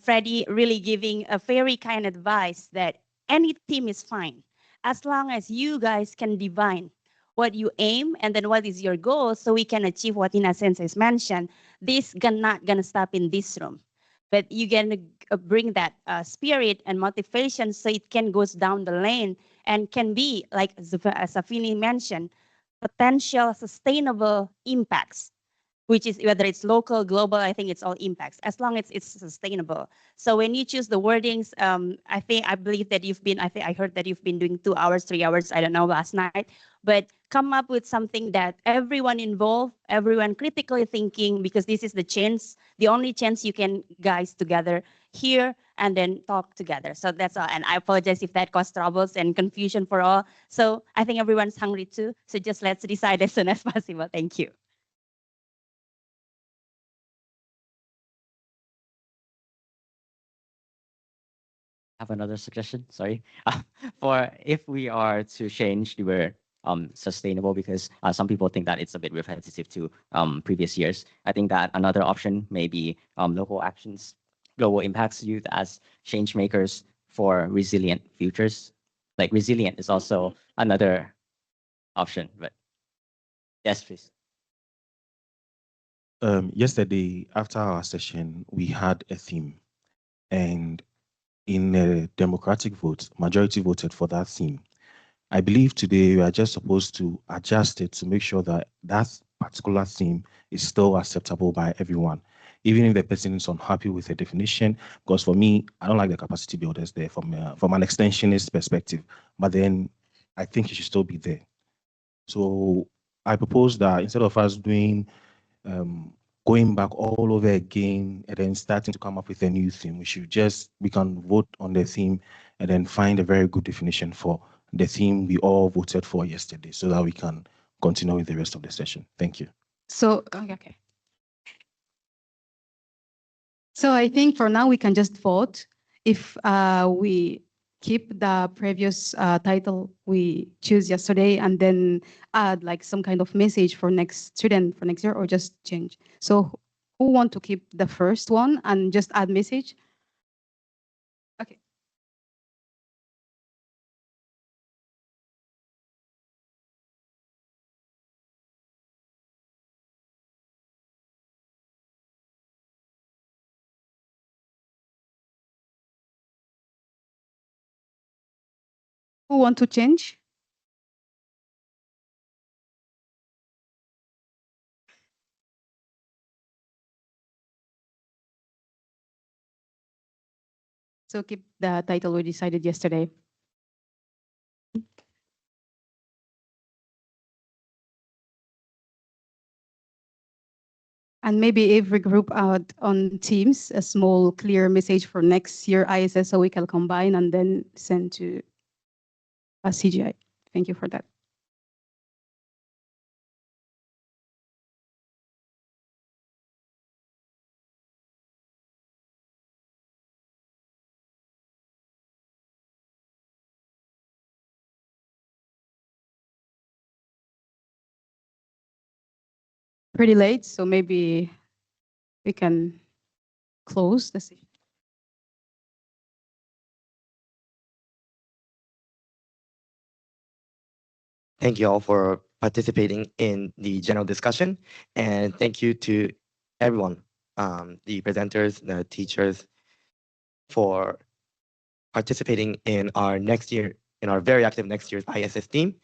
S7: Freddie really giving a very kind advice that any theme is fine as long as you guys can divine what you aim and then what is your goal so we can achieve what Ina Sensei has mentioned. This not gonna stop in this room, but you gonna bring that spirit and motivation so it can goes down the lane and can be like Safini mentioned, potential sustainable impacts, which is whether it's local, global, I think it's all impacts, as long as it's sustainable. So when you choose the wordings, I believe that I heard that you've been doing 2 hours, 3 hours, I don't know, last night, but come up with something that everyone involved, everyone critically thinking, because this is the only chance you can guys together here and then talk together. So that's all. And I apologize if that caused troubles and confusion for all. So I think everyone's hungry too. So just let's decide as soon as possible. Thank you.
S13: Have another suggestion. Sorry, for if we are to change the word sustainable, because some people think that it's a bit repetitive to previous years. I think that another option may be local actions, global impacts, youth as change makers for resilient futures. Like resilient is also another option. But yes, please.
S12: Yesterday, after our session, we had a theme, and in a democratic vote, majority voted for that theme. I believe today we are just supposed to adjust it to make sure that that particular theme is still acceptable by everyone, even if the person is unhappy with the definition. Because for me, I don't like the capacity builders there from an extensionist perspective, but then I think it should still be there. So I propose that instead of us doing going back all over again and then starting to come up with a new theme, we can vote on the theme and then find a very good definition for the theme we all voted for yesterday so that we can continue with the rest of the session. Thank you.
S2: So, okay. So I think for now we can just vote if we keep the previous title we choose yesterday and then add like some kind of message for next student for next year or just change. So who want to keep the first one and just add message? Okay. Who want to change? So keep the title we decided yesterday. And maybe every group out on Teams, a small clear message for next year ISS so we can combine and then send to a CGI. Thank you for that. Pretty late, so maybe we can close the session.
S6: Thank you all for participating in the general discussion. And thank you to everyone, the presenters, the teachers, for participating in our next year, in our very active next year's ISS theme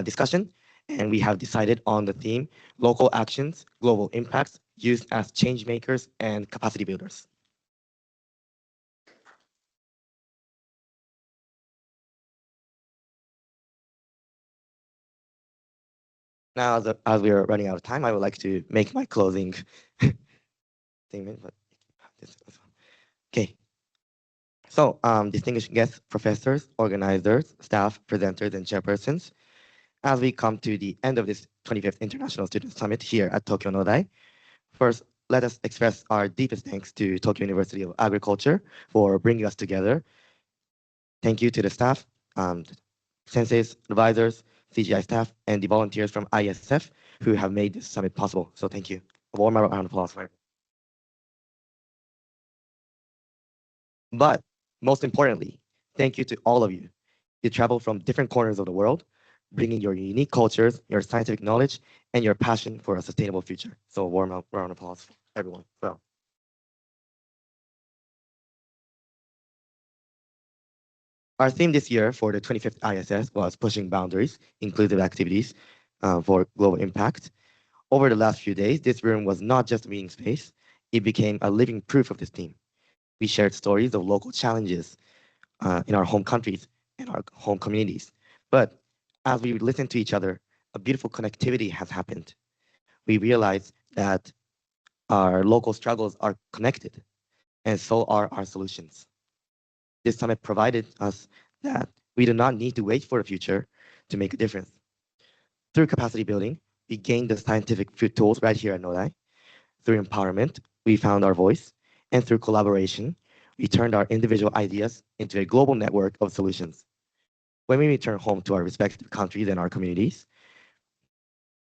S6: discussion. And we have decided on the theme, local actions, global impacts, used as change makers and capacity builders. Now, as we are running out of time, I would like to make my closing statement. But okay. So, distinguished guests, professors, organizers, staff, presenters, and chairpersons, as we come to the end of this 25th International Student Summit here at Tokyo NODAI, first, let us express our deepest thanks to Tokyo University of Agriculture for bringing us together. Thank you to the staff, senseis, advisors, CGI staff, and the volunteers from ISF who have made this summit possible. So thank you. A warm round of applause for it. But most importantly, thank you to all of you. You travel from different corners of the world, bringing your unique cultures, your scientific knowledge, and your passion for a sustainable future. So a warm round of applause for everyone. So. Our theme this year for the 25th ISS was pushing boundaries, inclusive activities for global impact. Over the last few days, this room was not just a meeting space, it became a living proof of this theme. We shared stories of local challenges in our home countries and our home communities. But as we listen to each other, a beautiful connectivity has happened. We realize that our local struggles are connected, and so are our solutions. This summit provided us that we do not need to wait for the future to make a difference. Through capacity building, we gained the scientific tools right here at NODAI. Through empowerment, we found our voice. And through collaboration, we turned our individual ideas into a global network of solutions. When we return home to our respective countries and our communities,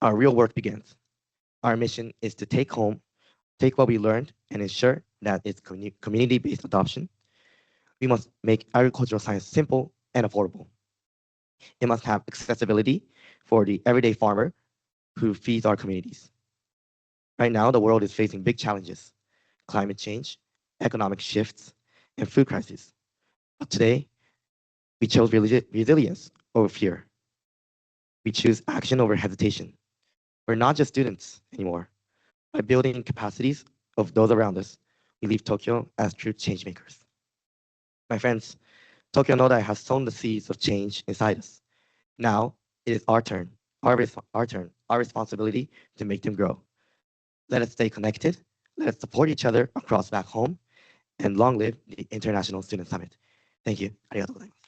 S6: our real work begins. Our mission is to take what we learned, and ensure that it's community-based adoption. We must make agricultural science simple and affordable. It must have accessibility for the everyday farmer who feeds our communities. Right now, the world is facing big challenges: climate change, economic shifts, and food crisis. But today, we chose resilience over fear. We choose action over hesitation. We're not just students anymore. By building capacities of those around us, we leave Tokyo as true change makers. My friends, Tokyo NODAI has sown the seeds of change inside us. Now it is our turn, our responsibility to make them grow. Let us stay connected. Let us support each other across back home. And long live the International Student Summit. Thank you. ありがとうございます。